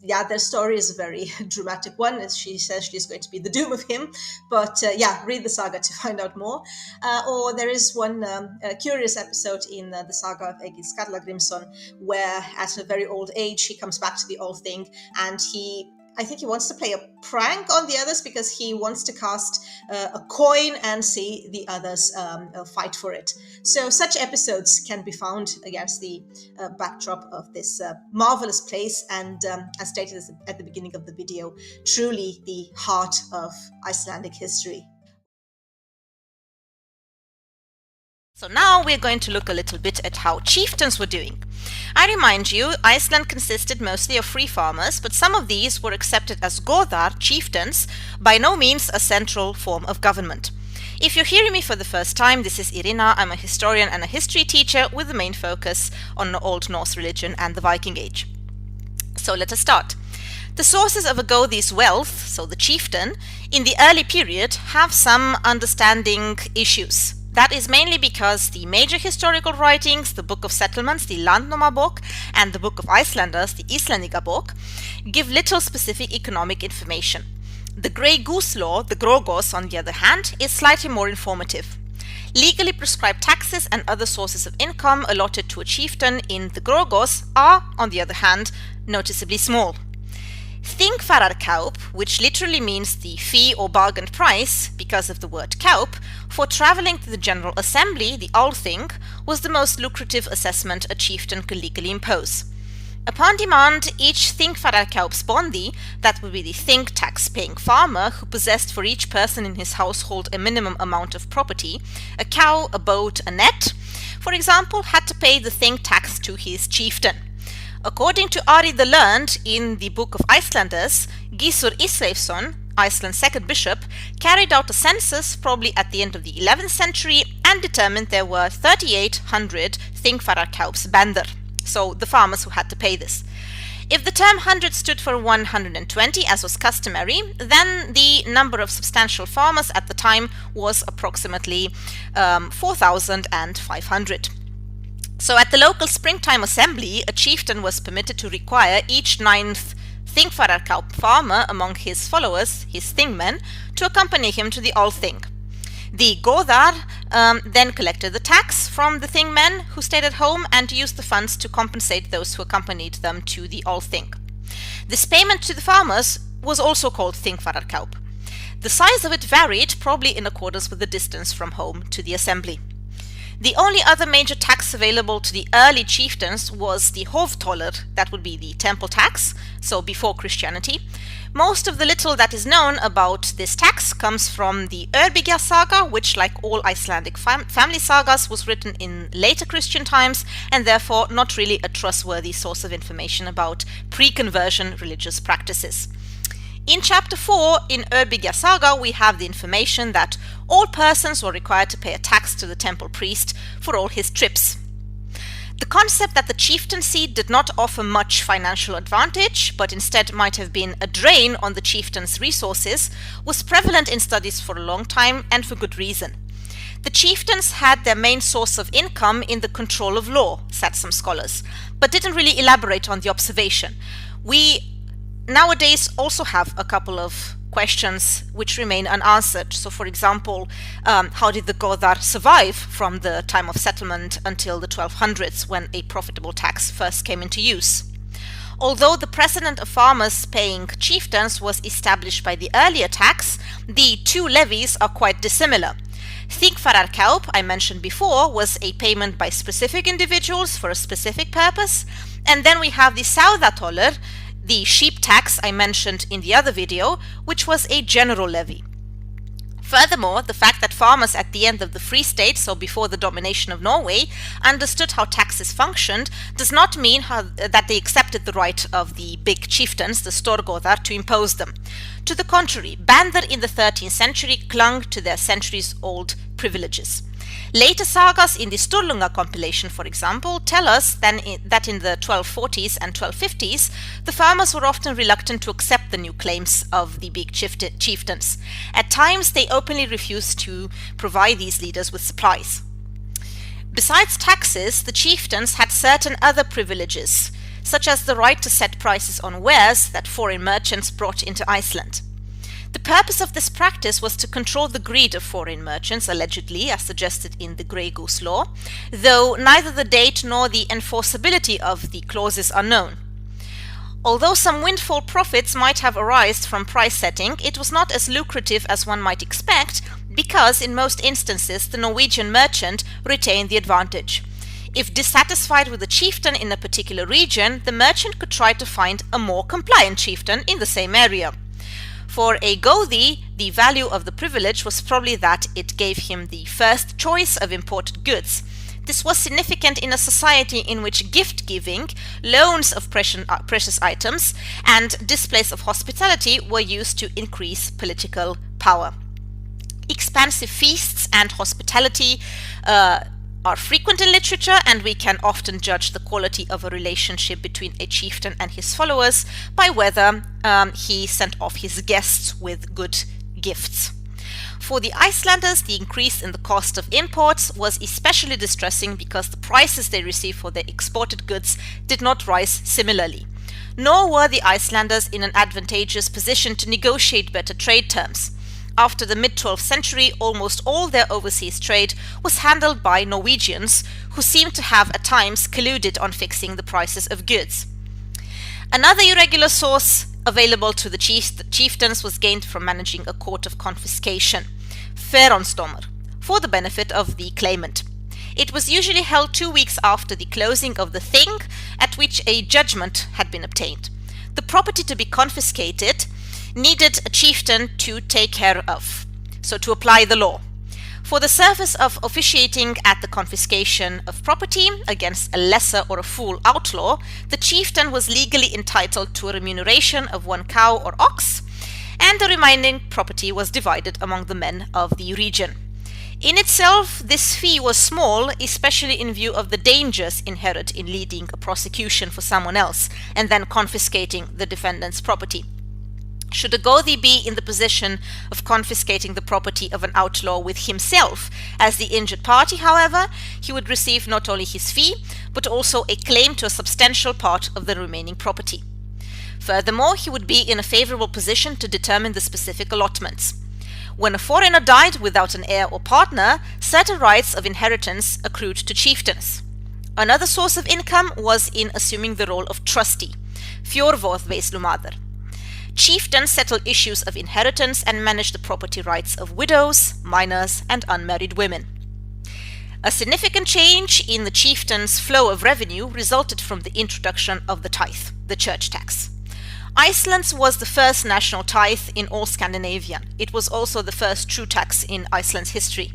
their story is a very dramatic one. She says she's going to be the doom of him. But read the saga to find out more. Or there is one curious episode in the saga of Egil Skallagrimsson, where at a very old age he comes back to the old thing, and I think he wants to play a prank on the others because he wants to cast a coin and see the others fight for it. So such episodes can be found against the backdrop of this marvelous place, and as stated at the beginning of the video, truly the heart of Icelandic history. So now we're going to look a little bit at how chieftains were doing. I remind you, Iceland consisted mostly of free farmers, but some of these were accepted as goðar, chieftains, by no means a central form of government. If you're hearing me for the first time, this is Irina. I'm a historian and a history teacher with the main focus on Old Norse religion and the Viking Age. So let us start. The sources of a goði's wealth, so the chieftain, in the early period have some understanding issues. That is mainly because the major historical writings, the Book of Settlements, the Landnámabók, and the Book of Icelanders, the Íslendingabók, give little specific economic information. The Grey Goose Law, the Grógós, on the other hand, is slightly more informative. Legally prescribed taxes and other sources of income allotted to a chieftain in the Grógós are, on the other hand, noticeably small. Þingfararkaup, which literally means the fee or bargain price because of the word kaup, for traveling to the General Assembly, the Althing, was the most lucrative assessment a chieftain could legally impose. Upon demand, each Þingfararkaupsbondi, that would be the Thing tax-paying farmer who possessed for each person in his household a minimum amount of property, a cow, a boat, a net, for example, had to pay the Thing tax to his chieftain. According to Ari the Learned in the Book of Icelanders, Gissur Isleifsson, Iceland's second bishop, carried out a census probably at the end of the 11th century and determined there were 3,800 þingfararkaups bændur, so the farmers who had to pay this. If the term 100 stood for 120, as was customary, then the number of substantial farmers at the time was approximately 4,500. So at the local springtime assembly, a chieftain was permitted to require each 9th þingfararkaup farmer among his followers, his thingmen, to accompany him to the Althing. The Goðar then collected the tax from the thingmen who stayed at home and used the funds to compensate those who accompanied them to the Althing. This payment to the farmers was also called þingfararkaup. The size of it varied, probably in accordance with the distance from home to the assembly. The only other major tax available to the early chieftains was the hoftollur, that would be the temple tax, so before Christianity. Most of the little that is known about this tax comes from the Örbygja saga, which, like all Icelandic family sagas, was written in later Christian times and therefore not really a trustworthy source of information about pre-conversion religious practices. In chapter 4 in Örbygja saga, we have the information that all persons were required to pay a tax to the temple priest for all his trips. The concept that the chieftaincy did not offer much financial advantage, but instead might have been a drain on the chieftain's resources, was prevalent in studies for a long time and for good reason. The chieftains had their main source of income in the control of law, said some scholars, but didn't really elaborate on the observation. We nowadays also have a couple of questions which remain unanswered. So, for example, how did the Goðar survive from the time of settlement until the 1200s, when a profitable tax first came into use? Although the precedent of farmers paying chieftains was established by the earlier tax, the two levies are quite dissimilar. Þingfararkaup, I mentioned before, was a payment by specific individuals for a specific purpose, and then we have the Sauðatollur, the sheep tax I mentioned in the other video, which was a general levy. Furthermore, the fact that farmers at the end of the Free State, so before the domination of Norway, understood how taxes functioned does not mean that they accepted the right of the big chieftains, the Storgoðar, to impose them. To the contrary, bændur in the 13th century clung to their centuries-old privileges. Later sagas in the Sturlunga compilation, for example, tell us that in the 1240s and 1250s, the farmers were often reluctant to accept the new claims of the big chieftains. At times, they openly refused to provide these leaders with supplies. Besides taxes, the chieftains had certain other privileges, such as the right to set prices on wares that foreign merchants brought into Iceland. The purpose of this practice was to control the greed of foreign merchants, allegedly, as suggested in the Grey Goose Law, though neither the date nor the enforceability of the clauses are known. Although some windfall profits might have arisen from price setting, it was not as lucrative as one might expect, because in most instances the Norwegian merchant retained the advantage. If dissatisfied with the chieftain in a particular region, the merchant could try to find a more compliant chieftain in the same area. For a Gothi, the value of the privilege was probably that it gave him the first choice of imported goods. This was significant in a society in which gift-giving, loans of precious items, and displays of hospitality were used to increase political power. Expansive feasts and hospitality are frequent in literature, and we can often judge the quality of a relationship between a chieftain and his followers by whether he sent off his guests with good gifts. For the Icelanders, the increase in the cost of imports was especially distressing because the prices they received for their exported goods did not rise similarly. Nor were the Icelanders in an advantageous position to negotiate better trade terms. After the mid-12th century, almost all their overseas trade was handled by Norwegians, who seemed to have at times colluded on fixing the prices of goods. Another irregular source available to the chieftains was gained from managing a court of confiscation, Feronsdómur, for the benefit of the claimant. It was usually held 2 weeks after the closing of the thing, at which a judgment had been obtained. The property to be confiscated needed a chieftain to take care of, so to apply the law. For the service of officiating at the confiscation of property against a lesser or a full outlaw, the chieftain was legally entitled to a remuneration of 1 cow or ox, and the remaining property was divided among the men of the region. In itself, this fee was small, especially in view of the dangers inherent in leading a prosecution for someone else and then confiscating the defendant's property. Should a Gothi be in the position of confiscating the property of an outlaw with himself as the injured party, however, he would receive not only his fee, but also a claim to a substantial part of the remaining property. Furthermore, he would be in a favorable position to determine the specific allotments. When a foreigner died without an heir or partner, certain rights of inheritance accrued to chieftains. Another source of income was in assuming the role of trustee, fjorvorðveislumaður. Chieftains settled issues of inheritance and managed the property rights of widows, minors, and unmarried women. A significant change in the chieftain's flow of revenue resulted from the introduction of the tithe, the church tax. Iceland's was the first national tithe in all Scandinavia. It was also the first true tax in Iceland's history.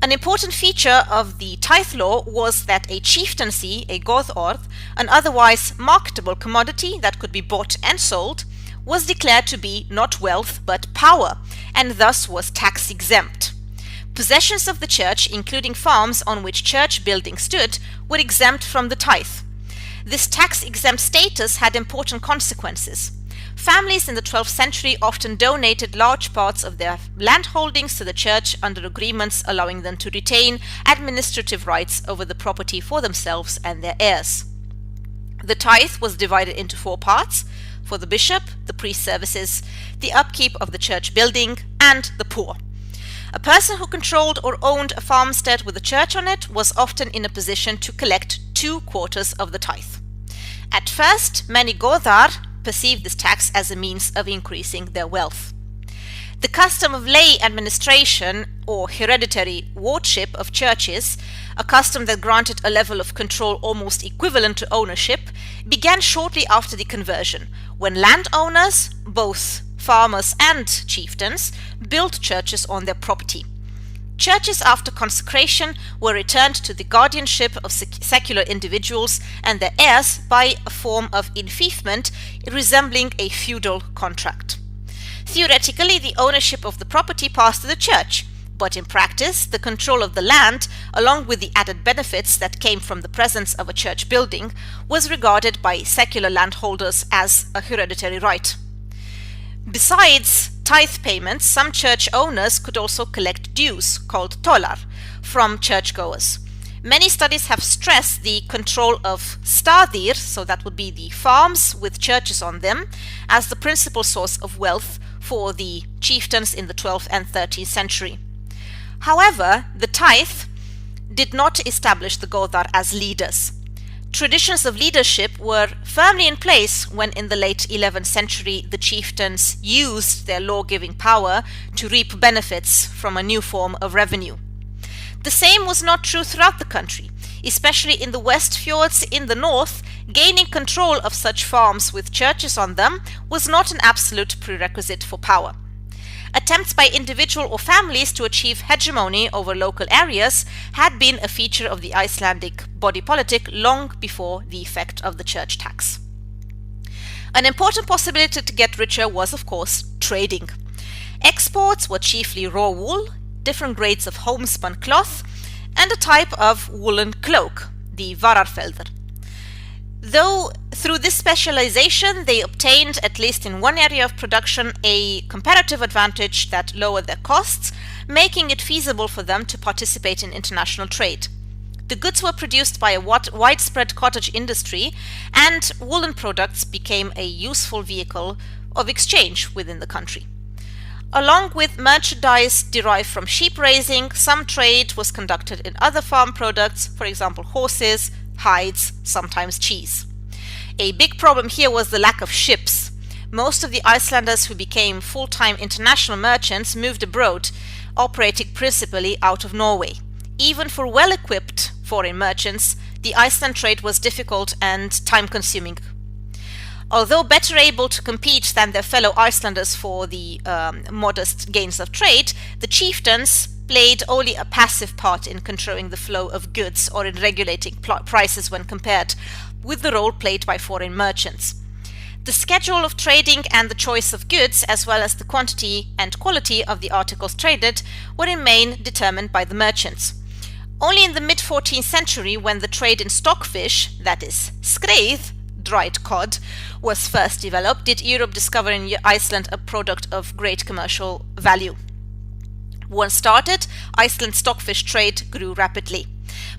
An important feature of the tithe law was that a chieftaincy, a goðorð, an otherwise marketable commodity that could be bought and sold, was declared to be not wealth but power, and thus was tax exempt. Possessions of the church, including farms on which church buildings stood, were exempt from the tithe. This tax-exempt status had important consequences. Families in the 12th century often donated large parts of their land holdings to the church under agreements allowing them to retain administrative rights over the property for themselves and their heirs. The tithe was divided into 4 parts: for the bishop, the priest services, the upkeep of the church building, and the poor. A person who controlled or owned a farmstead with a church on it was often in a position to collect 2/4 of the tithe. At first, many Goðar perceived this tax as a means of increasing their wealth. The custom of lay administration or hereditary wardship of churches, a custom that granted a level of control almost equivalent to ownership, began shortly after the conversion, when landowners, both farmers and chieftains, built churches on their property. Churches after consecration were returned to the guardianship of secular individuals and their heirs by a form of enfeoffment resembling a feudal contract. Theoretically, the ownership of the property passed to the church, but in practice, the control of the land, along with the added benefits that came from the presence of a church building, was regarded by secular landholders as a hereditary right. Besides tithe payments, some church owners could also collect dues, called tollar, from churchgoers. Many studies have stressed the control of staðir, so that would be the farms with churches on them, as the principal source of wealth for the chieftains in the 12th and 13th century. However, the tithe did not establish the Goðar as leaders. Traditions of leadership were firmly in place when in the late 11th century the chieftains used their law-giving power to reap benefits from a new form of revenue. The same was not true throughout the country, especially in the West Fjords in the north. Gaining control of such farms with churches on them was not an absolute prerequisite for power. Attempts by individual or families to achieve hegemony over local areas had been a feature of the Icelandic body politic long before the effect of the church tax. An important possibility to get richer was, of course, trading. Exports were chiefly raw wool, different grades of homespun cloth, and a type of woolen cloak, the vararfelder. Though through this specialization they obtained, at least in one area of production, a comparative advantage that lowered their costs, making it feasible for them to participate in international trade. The goods were produced by a widespread cottage industry, and woolen products became a useful vehicle of exchange within the country. Along with merchandise derived from sheep raising, some trade was conducted in other farm products, for example horses, hides, sometimes cheese. A big problem here was the lack of ships. Most of the Icelanders who became full-time international merchants moved abroad, operating principally out of Norway. Even for well-equipped foreign merchants, the Iceland trade was difficult and time-consuming. Although better able to compete than their fellow Icelanders for the modest gains of trade, the chieftains played only a passive part in controlling the flow of goods or in regulating prices when compared with the role played by foreign merchants. The schedule of trading and the choice of goods, as well as the quantity and quality of the articles traded, were in main determined by the merchants. Only in the mid-14th century, when the trade in stockfish, that is, skreið, dried cod, was first developed, did Europe discover in Iceland a product of great commercial value. Once started, Iceland's stockfish trade grew rapidly.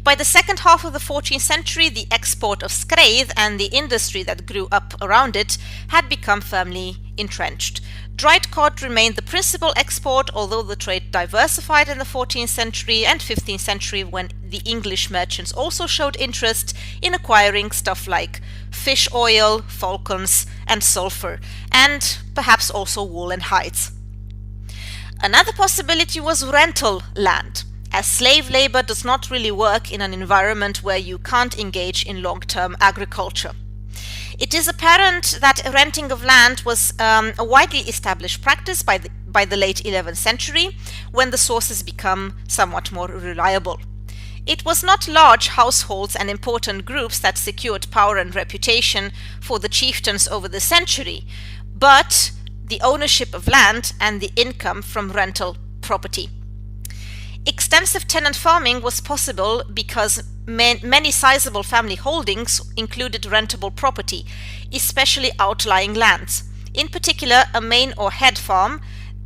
By the second half of the 14th century, the export of skreið and the industry that grew up around it had become firmly entrenched. Dried cod remained the principal export, although the trade diversified in the 14th century and 15th century when the English merchants also showed interest in acquiring stuff like fish oil, falcons, and sulfur, and perhaps also wool and hides. Another possibility was rental land, as slave labor does not really work in an environment where you can't engage in long-term agriculture. It is apparent that renting of land was a widely established practice by the late 11th century, when the sources become somewhat more reliable. It was not large households and important groups that secured power and reputation for the chieftains over the century, but the ownership of land and the income from rental property. Extensive tenant farming was possible because many sizable family holdings included rentable property, especially outlying lands. In particular, a main or head farm,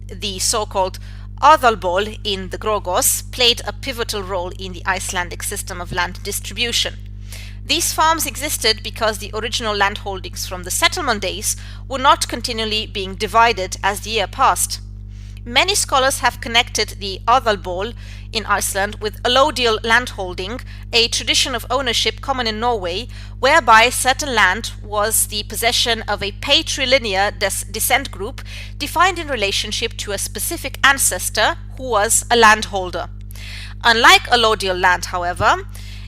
the so-called aðalból in the Grógós, played a pivotal role in the Icelandic system of land distribution. These farms existed because the original land holdings from the settlement days were not continually being divided as the year passed. Many scholars have connected the aðalból in Iceland with allodial landholding, a tradition of ownership common in Norway, whereby certain land was the possession of a patrilinear descent group defined in relationship to a specific ancestor who was a landholder. Unlike allodial land, however,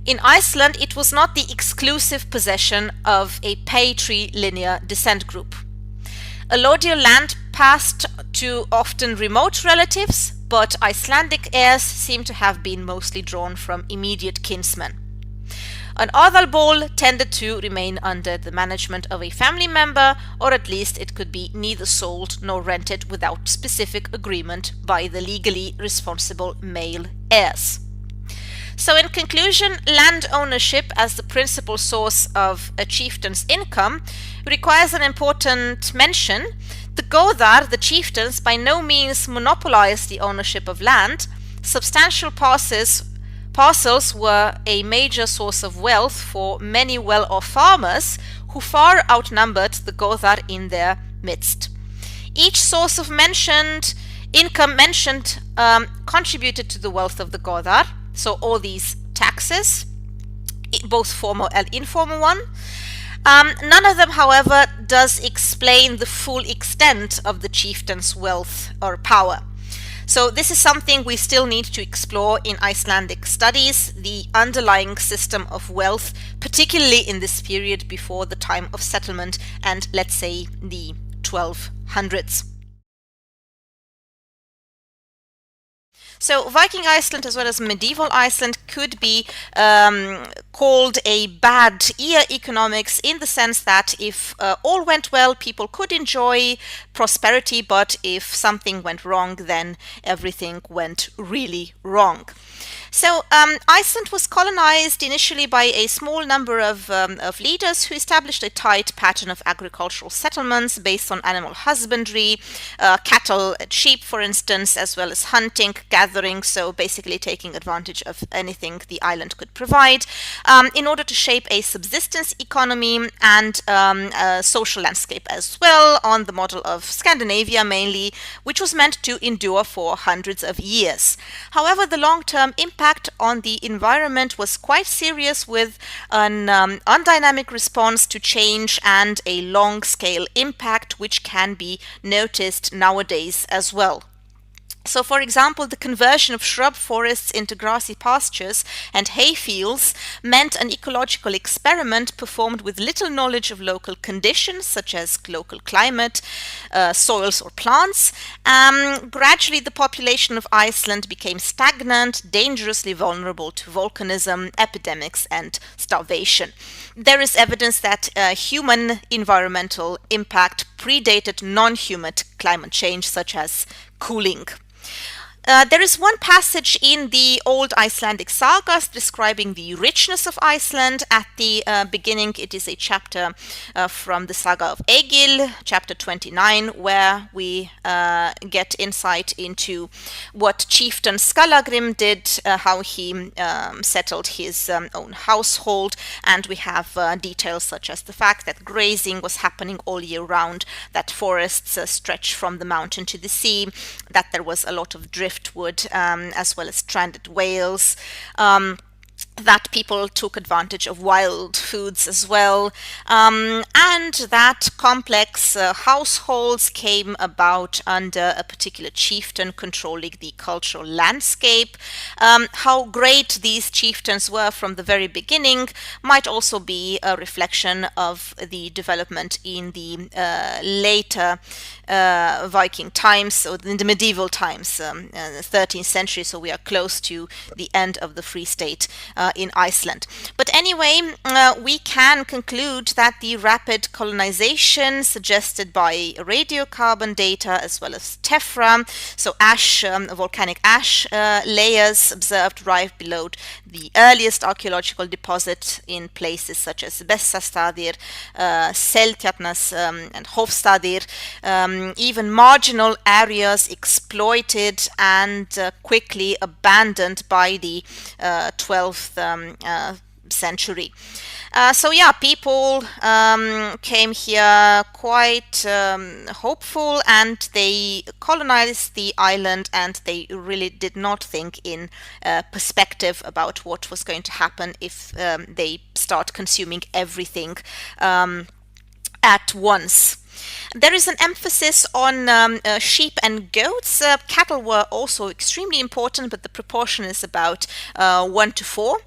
in Iceland it was not the exclusive possession of a patrilinear descent group. Allodial land passed to often remote relatives, but Icelandic heirs seem to have been mostly drawn from immediate kinsmen. An aðalból tended to remain under the management of a family member, or at least it could be neither sold nor rented without specific agreement by the legally responsible male heirs. So in conclusion, land ownership as the principal source of a chieftain's income requires an important mention. The Goðar, the chieftains, by no means monopolized the ownership of land. Substantial parcels were a major source of wealth for many well-off farmers who far outnumbered the Goðar in their midst. Each source of income mentioned contributed to the wealth of the Goðar. So all these taxes, both formal and informal one. None of them, however, does explain the full extent of the chieftain's wealth or power. So this is something we still need to explore in Icelandic studies, the underlying system of wealth, particularly in this period before the time of settlement and, let's say, the 1200s. So Viking Iceland as well as medieval Iceland could be called a bad year economics, in the sense that if all went well, people could enjoy prosperity, but if something went wrong, then everything went really wrong. So Iceland was colonized initially by a small number of leaders who established a tight pattern of agricultural settlements based on animal husbandry, cattle and sheep, for instance, as well as hunting, gathering, so basically taking advantage of anything the island could provide, in order to shape a subsistence economy and a social landscape as well, on the model of Scandinavia mainly, which was meant to endure for hundreds of years. However, the long-term impact on the environment was quite serious, with an undynamic response to change and a long-scale impact which can be noticed nowadays as well. So, for example, the conversion of shrub forests into grassy pastures and hay fields meant an ecological experiment performed with little knowledge of local conditions, such as local climate, soils, or plants. Gradually, the population of Iceland became stagnant, dangerously vulnerable to volcanism, epidemics, and starvation. There is evidence that human environmental impact predated non-human climate change, such as cooling. There is one passage in the old Icelandic sagas describing the richness of Iceland. At the beginning, it is a chapter from the saga of Egil, chapter 29, where we get insight into what chieftain Skallagrim did, how he settled his own household, and we have details such as the fact that grazing was happening all year round, that forests stretched from the mountain to the sea, that there was a lot of driftwood, as well as stranded whales. That people took advantage of wild foods as well, and that complex households came about under a particular chieftain controlling the cultural landscape. How great these chieftains were from the very beginning might also be a reflection of the development in the later Viking times, so in the medieval times, the 13th century, so we are close to the end of the Free State in Iceland. But anyway, we can conclude that the rapid colonization suggested by radiocarbon data as well as tephra, so ash, volcanic ash layers observed right below the earliest archaeological deposit in places such as Bessastaðir, Seltjarnas, and Hofstaðir, even marginal areas exploited and quickly abandoned by the 12th century. So yeah, people came here quite hopeful, and they colonized the island, and they really did not think in perspective about what was going to happen if they start consuming everything at once. There is an emphasis on sheep and goats. Cattle were also extremely important, but the proportion is about 1 to 4.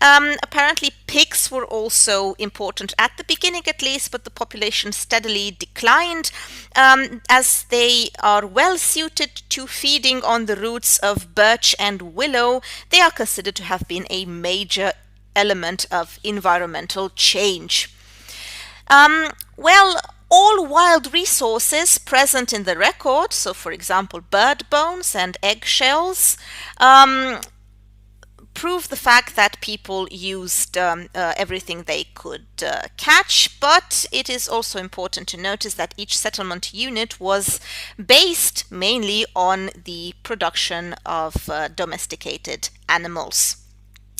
Apparently, pigs were also important at the beginning, at least, but the population steadily declined as they are well suited to feeding on the roots of birch and willow. They are considered to have been a major element of environmental change. Well, all wild resources present in the record, so for example bird bones and eggshells, prove the fact that people used everything they could catch, but it is also important to notice that each settlement unit was based mainly on the production of domesticated animals.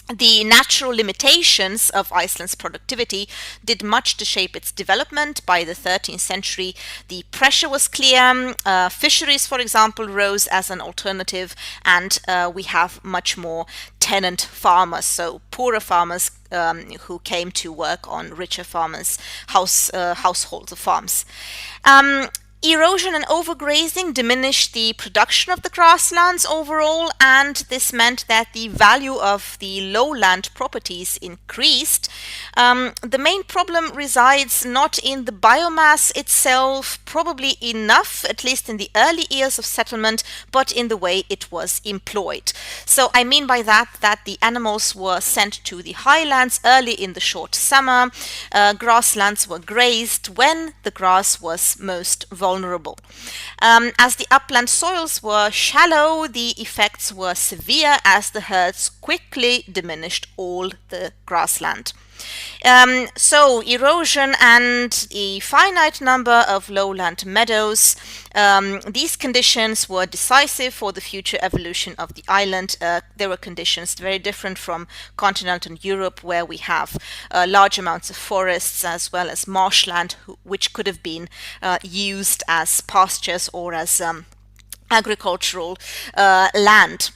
The natural limitations of Iceland's productivity did much to shape its development. By the 13th century, the pressure was clear. Fisheries, for example, rose as an alternative, and we have much more tenant farmers, so poorer farmers who came to work on richer farmers' households of farms. Erosion and overgrazing diminished the production of the grasslands overall, and this meant that the value of the lowland properties increased. The main problem resides not in the biomass itself, probably enough, at least in the early years of settlement, but in the way it was employed. So I mean by that the animals were sent to the highlands early in the short summer. Grasslands were grazed when the grass was most vulnerable. As the upland soils were shallow, the effects were severe as the herds quickly diminished all the grassland. So erosion and a finite number of lowland meadows, these conditions were decisive for the future evolution of the island. There were conditions very different from continental Europe, where we have large amounts of forests as well as marshland, which could have been used as pastures or as agricultural land.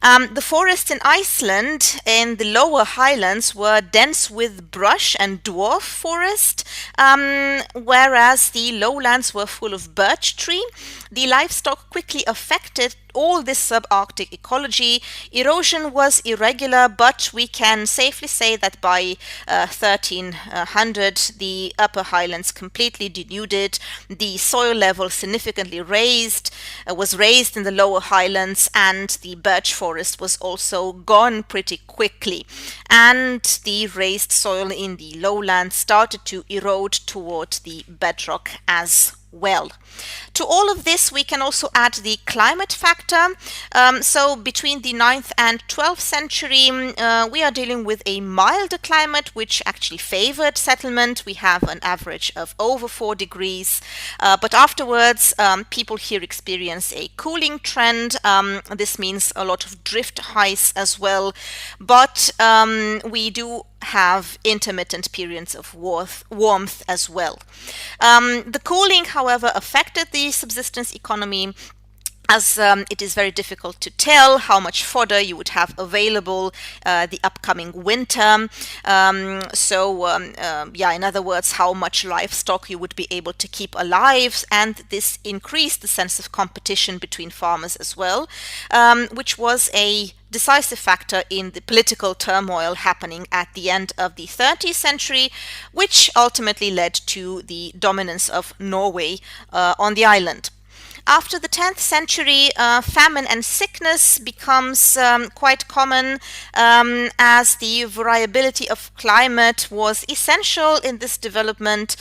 The forests in Iceland in the lower highlands were dense with brush and dwarf forest, whereas the lowlands were full of birch tree. The livestock quickly affected all this subarctic ecology. Erosion was irregular, but we can safely say that by 1300 the upper highlands completely denuded. The soil level significantly was raised in the lower highlands, and the birch forest was also gone pretty quickly. And the raised soil in the lowlands started to erode toward the bedrock as well. To all of this, we can also add the climate factor. So between the 9th and 12th century, we are dealing with a milder climate, which actually favored settlement. We have an average of over 4 degrees. But afterwards, people here experience a cooling trend. This means a lot of drift ice as well. But we do have intermittent periods of warmth as well. The cooling, however, affected the subsistence economy, as it is very difficult to tell how much fodder you would have available the upcoming winter. In other words, how much livestock you would be able to keep alive, and this increased the sense of competition between farmers as well, which was a decisive factor in the political turmoil happening at the end of the 30th century, which ultimately led to the dominance of Norway on the island. After the 10th century, famine and sickness becomes quite common, as the variability of climate was essential in this development.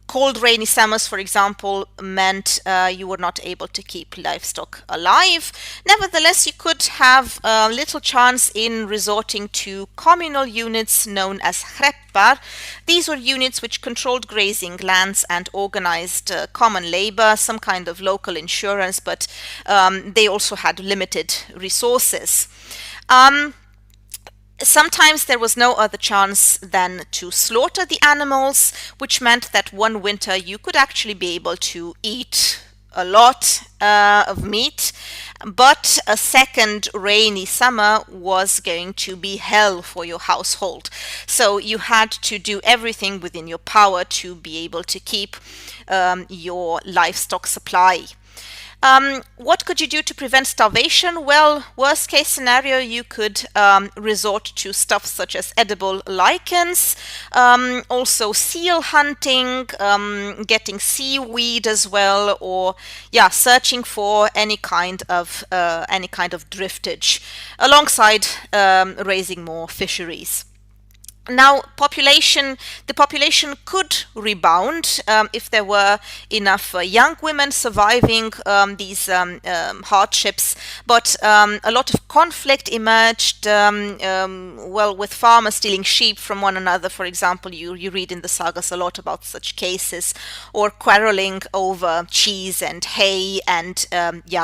Cold, rainy summers, for example, meant you were not able to keep livestock alive. Nevertheless, you could have little chance in resorting to communal units known as hreppar. These were units which controlled grazing lands and organized common labor, some kind of local insurance, but they also had limited resources. Sometimes there was no other chance than to slaughter the animals, which meant that one winter you could actually be able to eat a lot of meat, but a second rainy summer was going to be hell for your household. So you had to do everything within your power to be able to keep your livestock supply. What could you do to prevent starvation? Well, worst case scenario, you could resort to stuff such as edible lichens, also seal hunting, getting seaweed as well, or searching for any kind of driftage, alongside raising more fisheries. Now, the population could rebound if there were enough young women surviving these hardships, but a lot of conflict emerged, with farmers stealing sheep from one another, for example. You read in the sagas a lot about such cases, or quarreling over cheese and hay and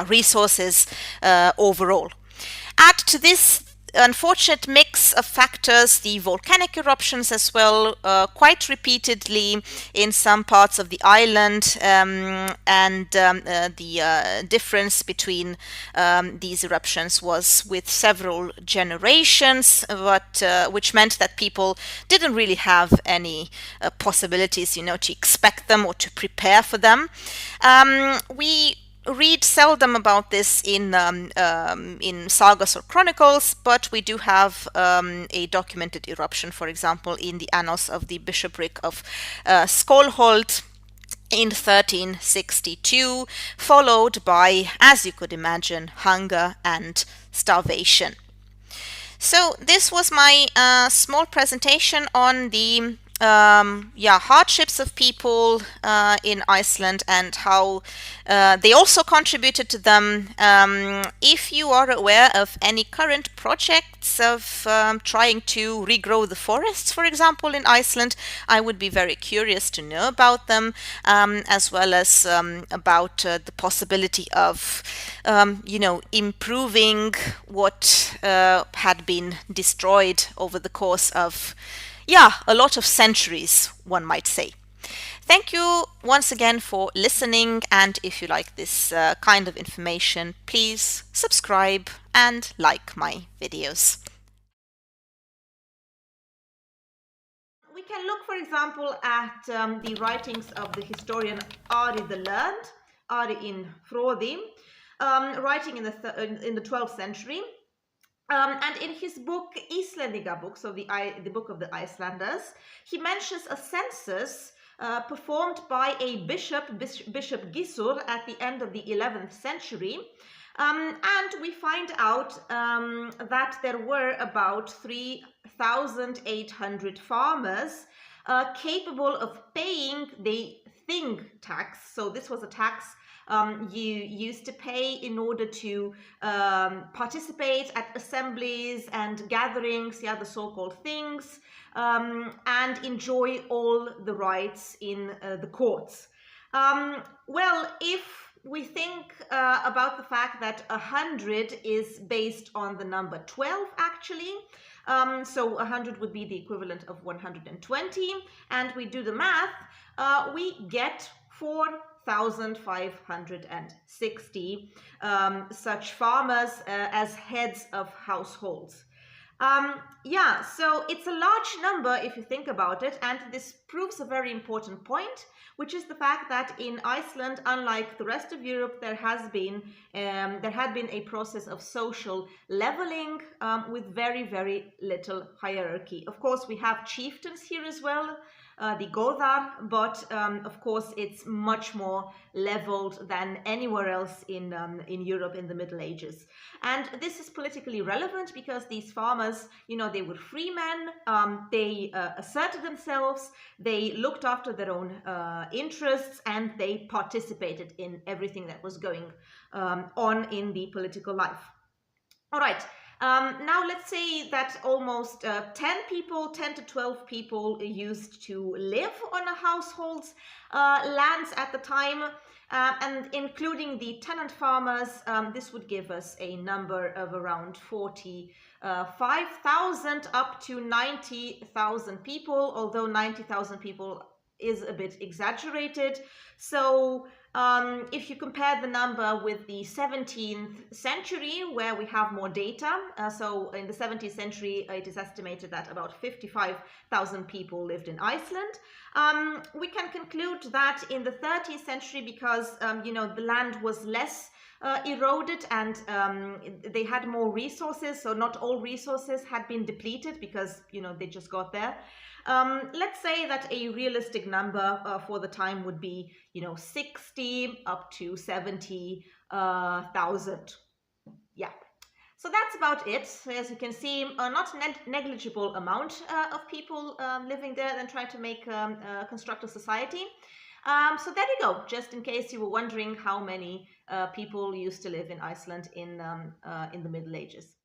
resources overall. Add to this unfortunate mix of factors, the volcanic eruptions as well, quite repeatedly in some parts of the island, and the difference between these eruptions was with several generations, but which meant that people didn't really have any possibilities, to expect them or to prepare for them. We read seldom about this in sagas or chronicles, but we do have a documented eruption, for example, in the annals of the bishopric of Skolholt in 1362, followed by, as you could imagine, hunger and starvation. So this was my small presentation on the hardships of people in Iceland and how they also contributed to them. If you are aware of any current projects of trying to regrow the forests, for example, in Iceland, I would be very curious to know about them, as well as about the possibility of improving what had been destroyed over the course of a lot of centuries, one might say. Thank you once again for listening, and if you like this kind of information, please subscribe and like my videos. We can look, for example, at the writings of the historian Ari the Learned, Ari in Frodi, writing in the 12th century. And in his book, Islandiga book, so the book of the Icelanders, he mentions a census performed by a bishop, Bishop Gissur, at the end of the 11th century. And we find out that there were about 3,800 farmers capable of paying the thing tax. So this was a tax you used to pay in order to participate at assemblies and gatherings, the so-called things, and enjoy all the rights in the courts. Well, if we think about the fact that 100 is based on the number 12, actually. So 100 would be the equivalent of 120. And we do the math, we get 4,560 such farmers as heads of households. Yeah, so it's a large number if you think about it, and this proves a very important point, which is the fact that in Iceland, unlike the rest of Europe, there had been a process of social leveling with very, very little hierarchy. Of course, we have chieftains here as well, the Godar, but of course it's much more leveled than anywhere else in Europe in the Middle Ages. And this is politically relevant because these farmers, they were free men, they asserted themselves, they looked after their own interests, and they participated in everything that was going on in the political life. All right. Now let's say that almost 10 to 12 people used to live on a household's lands at the time, and including the tenant farmers, this would give us a number of around 45,000 up to 90,000 people, although 90,000 people is a bit exaggerated. So if you compare the number with the 17th century, where we have more data, so in the 17th century, it is estimated that about 55,000 people lived in Iceland. We can conclude that in the 13th century, because the land was less eroded and they had more resources, so not all resources had been depleted because they just got there. Let's say that a realistic number for the time would be 60 up to 70,000. Yeah. So that's about it. As you can see, not negligible amount of people living there and trying to construct a society. So there you go, just in case you were wondering how many people used to live in Iceland in the Middle Ages.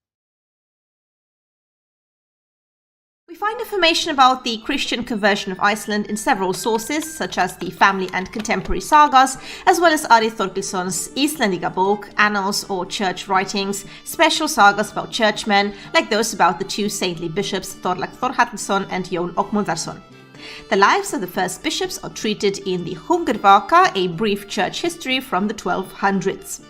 We find information about the Christian conversion of Iceland in several sources, such as the family and contemporary sagas, as well as Ari Thorgilsson's Islandiga book, annals or church writings, special sagas about churchmen, like those about the two saintly bishops Thorlak Thorhallsson and Jón Ögmundarson. The lives of the first bishops are treated in the Hungervaka, a brief church history from the 1200s.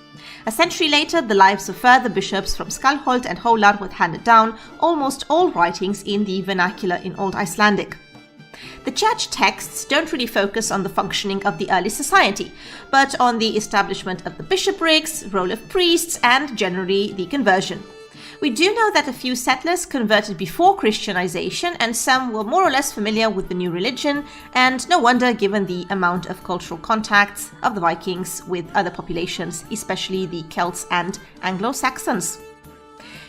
A century later, the lives of further bishops from Skalholt and Hólar were handed down, almost all writings in the vernacular in Old Icelandic. The church texts don't really focus on the functioning of the early society, but on the establishment of the bishoprics, role of priests, and generally the conversion. We do know that a few settlers converted before Christianization, and some were more or less familiar with the new religion, and no wonder given the amount of cultural contacts of the Vikings with other populations, especially the Celts and Anglo-Saxons.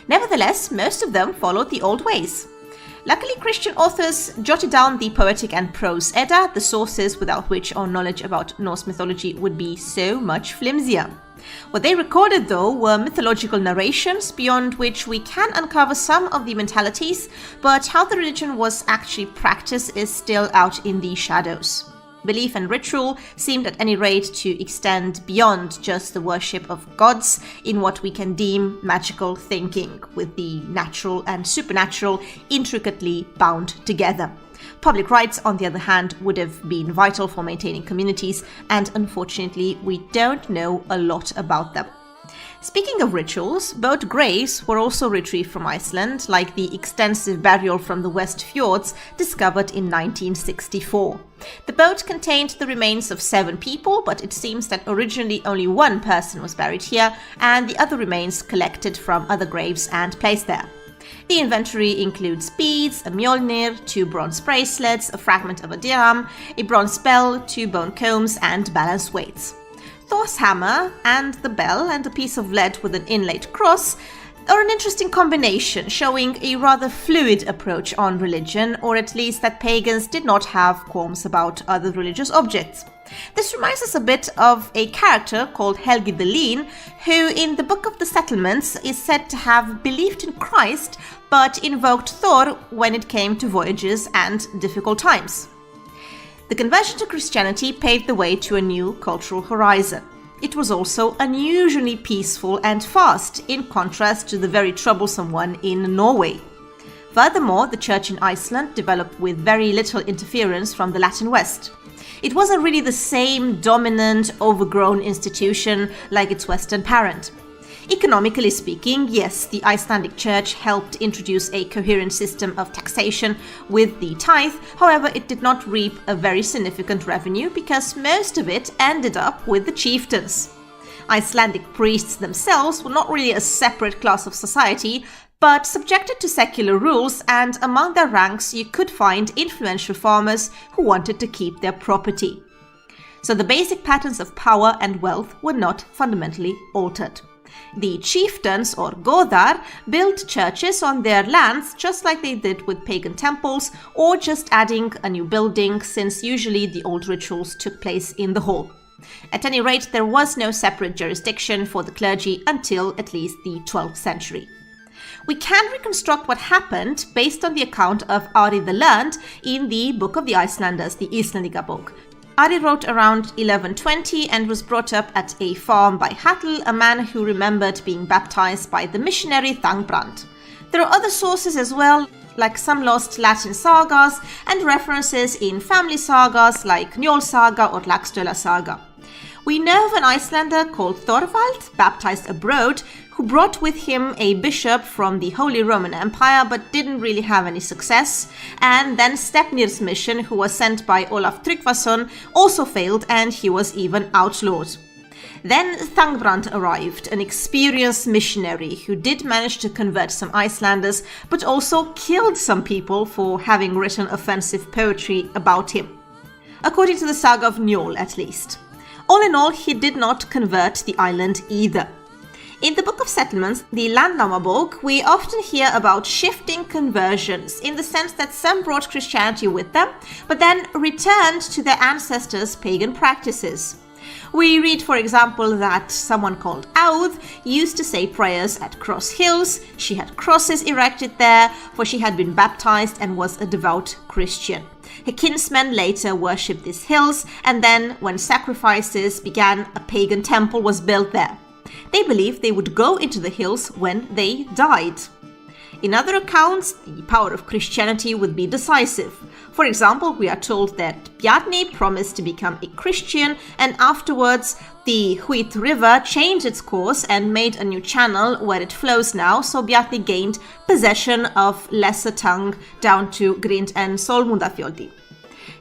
Nevertheless, most of them followed the old ways. Luckily, Christian authors jotted down the poetic and prose Edda, the sources without which our knowledge about Norse mythology would be so much flimsier. What they recorded, though, were mythological narrations beyond which we can uncover some of the mentalities, but how the religion was actually practiced is still out in the shadows. Belief and ritual seemed at any rate to extend beyond just the worship of gods in what we can deem magical thinking, with the natural and supernatural intricately bound together. Public rites, on the other hand, would have been vital for maintaining communities, and unfortunately, we don't know a lot about them. Speaking of rituals, boat graves were also retrieved from Iceland, like the extensive burial from the West Fjords discovered in 1964. The boat contained the remains of 7 people, but it seems that originally only one person was buried here, and the other remains collected from other graves and placed there. The inventory includes beads, a Mjolnir, 2 bronze bracelets, a fragment of a dirham, a bronze bell, 2 bone combs, and balance weights. Thor's hammer and the bell and a piece of lead with an inlaid cross are an interesting combination, showing a rather fluid approach on religion, or at least that pagans did not have qualms about other religious objects. This reminds us a bit of a character called Helgi the Lean, who in the Book of the Settlements is said to have believed in Christ but invoked Thor when it came to voyages and difficult times. The conversion to Christianity paved the way to a new cultural horizon. It was also unusually peaceful and fast, in contrast to the very troublesome one in Norway. Furthermore, the church in Iceland developed with very little interference from the Latin West. It wasn't really the same dominant, overgrown institution like its Western parent. Economically speaking, yes, the Icelandic church helped introduce a coherent system of taxation with the tithe. However, it did not reap a very significant revenue because most of it ended up with the chieftains. Icelandic priests themselves were not really a separate class of society, but subjected to secular rules, and among their ranks you could find influential farmers who wanted to keep their property. So the basic patterns of power and wealth were not fundamentally altered. The chieftains, or godar, built churches on their lands just like they did with pagan temples, or just adding a new building, since usually the old rituals took place in the hall. At any rate, there was no separate jurisdiction for the clergy until at least the 12th century. We can reconstruct what happened based on the account of Ari the Learned in the Book of the Icelanders, the Íslendingabók. Ari wrote around 1120 and was brought up at a farm by Hatl, a man who remembered being baptized by the missionary Thangbrand. There are other sources as well, like some lost Latin sagas and references in family sagas like Njol saga or Laxdöla saga. We know of an Icelander called Thorvald, baptized abroad, who brought with him a bishop from the Holy Roman Empire but didn't really have any success, and then Stepnir's mission, who was sent by Olaf Tryggvason, also failed and he was even outlawed. Then Thangbrand arrived, an experienced missionary who did manage to convert some Icelanders but also killed some people for having written offensive poetry about him. According to the saga of Njol, at least. All in all, he did not convert the island either. In the Book of Settlements, the Landnámabók, we often hear about shifting conversions, in the sense that some brought Christianity with them, but then returned to their ancestors' pagan practices. We read, for example, that someone called Auð used to say prayers at Cross Hills. She had crosses erected there, for she had been baptized and was a devout Christian. Her kinsmen later worshipped these hills, and then, when sacrifices began, a pagan temple was built there. They believed they would go into the hills when they died. In other accounts, the power of Christianity would be decisive. For example, we are told that Bjarni promised to become a Christian, and afterwards the Huit River changed its course and made a new channel where it flows now, so Bjarni gained possession of Lesser Tongue down to Grind and Solmundafjoldi.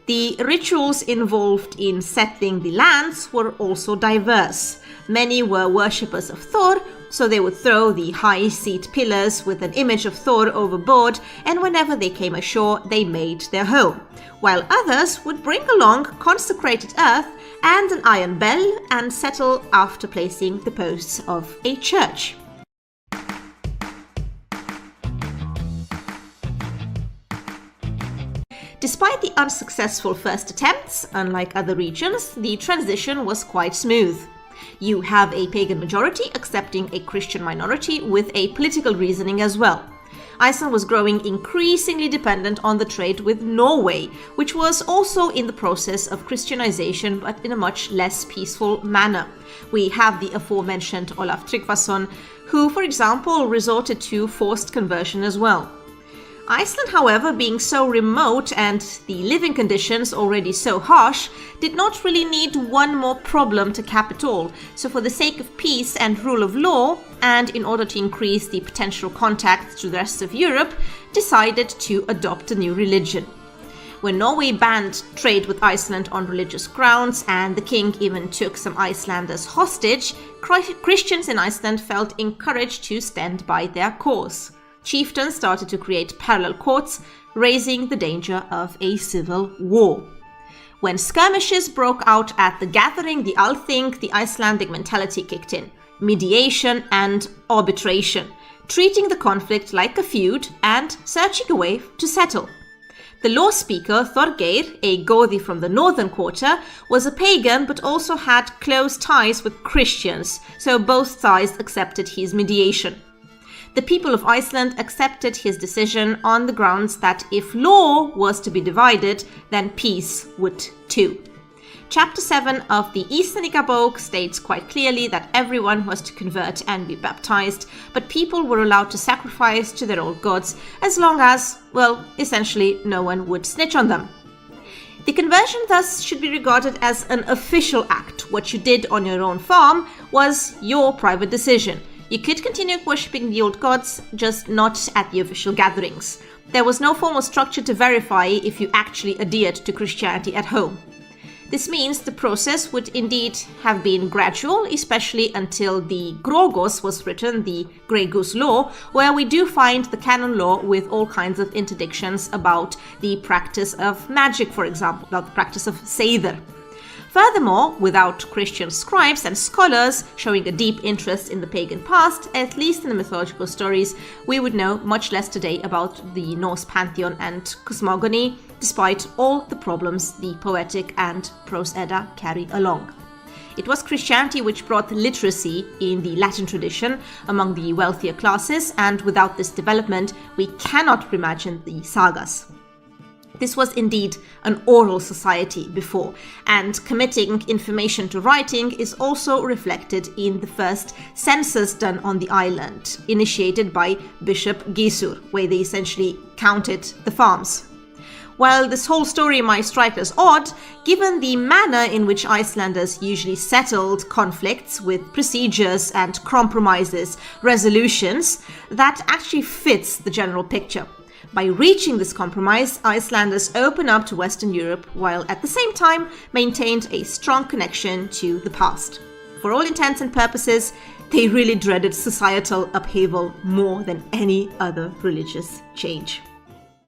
The rituals involved in settling the lands were also diverse. Many were worshippers of Thor, so they would throw the high seat pillars with an image of Thor overboard, and whenever they came ashore, they made their home, while others would bring along consecrated earth and an iron bell and settle after placing the posts of a church. Despite the unsuccessful first attempts, unlike other regions, the transition was quite smooth. You have a pagan majority accepting a Christian minority with a political reasoning as well. Iceland was growing increasingly dependent on the trade with Norway, which was also in the process of Christianization but in a much less peaceful manner. We have the aforementioned Olaf Tryggvason, who, for example, resorted to forced conversion as well. Iceland, however, being so remote and the living conditions already so harsh, did not really need one more problem to cap it all. So for the sake of peace and rule of law, and in order to increase the potential contacts to the rest of Europe, decided to adopt a new religion. When Norway banned trade with Iceland on religious grounds and the king even took some Icelanders hostage, Christians in Iceland felt encouraged to stand by their cause. Chieftains started to create parallel courts, raising the danger of a civil war. When skirmishes broke out at the gathering, the Althing, the Icelandic mentality kicked in. Mediation and arbitration, treating the conflict like a feud and searching a way to settle. The law speaker, Þorgeir, a Gothi from the northern quarter, was a pagan but also had close ties with Christians, so both sides accepted his mediation. The people of Iceland accepted his decision on the grounds that if law was to be divided, then peace would too. Chapter 7 of the Íslendingabók states quite clearly that everyone was to convert and be baptized, but people were allowed to sacrifice to their old gods as long as, well, essentially no one would snitch on them. The conversion thus should be regarded as an official act. What you did on your own farm was your private decision. You could continue worshipping the old gods, just not at the official gatherings. There was no formal structure to verify if you actually adhered to Christianity at home. This means the process would indeed have been gradual, especially until the Grógos was written, the Grey Goose Law, where we do find the canon law with all kinds of interdictions about the practice of magic, for example, about the practice of seidr. Furthermore, without Christian scribes and scholars showing a deep interest in the pagan past, at least in the mythological stories, we would know much less today about the Norse pantheon and cosmogony, despite all the problems the poetic and prose Edda carry along. It was Christianity which brought literacy in the Latin tradition among the wealthier classes, and without this development, we cannot reimagine the sagas. This was indeed an oral society before, and committing information to writing is also reflected in the first census done on the island, initiated by Bishop Gissur, where they essentially counted the farms. While this whole story might strike us odd, given the manner in which Icelanders usually settled conflicts with procedures and compromises, resolutions, that actually fits the general picture. By reaching this compromise, Icelanders opened up to Western Europe while at the same time maintained a strong connection to the past. For all intents and purposes, they really dreaded societal upheaval more than any other religious change.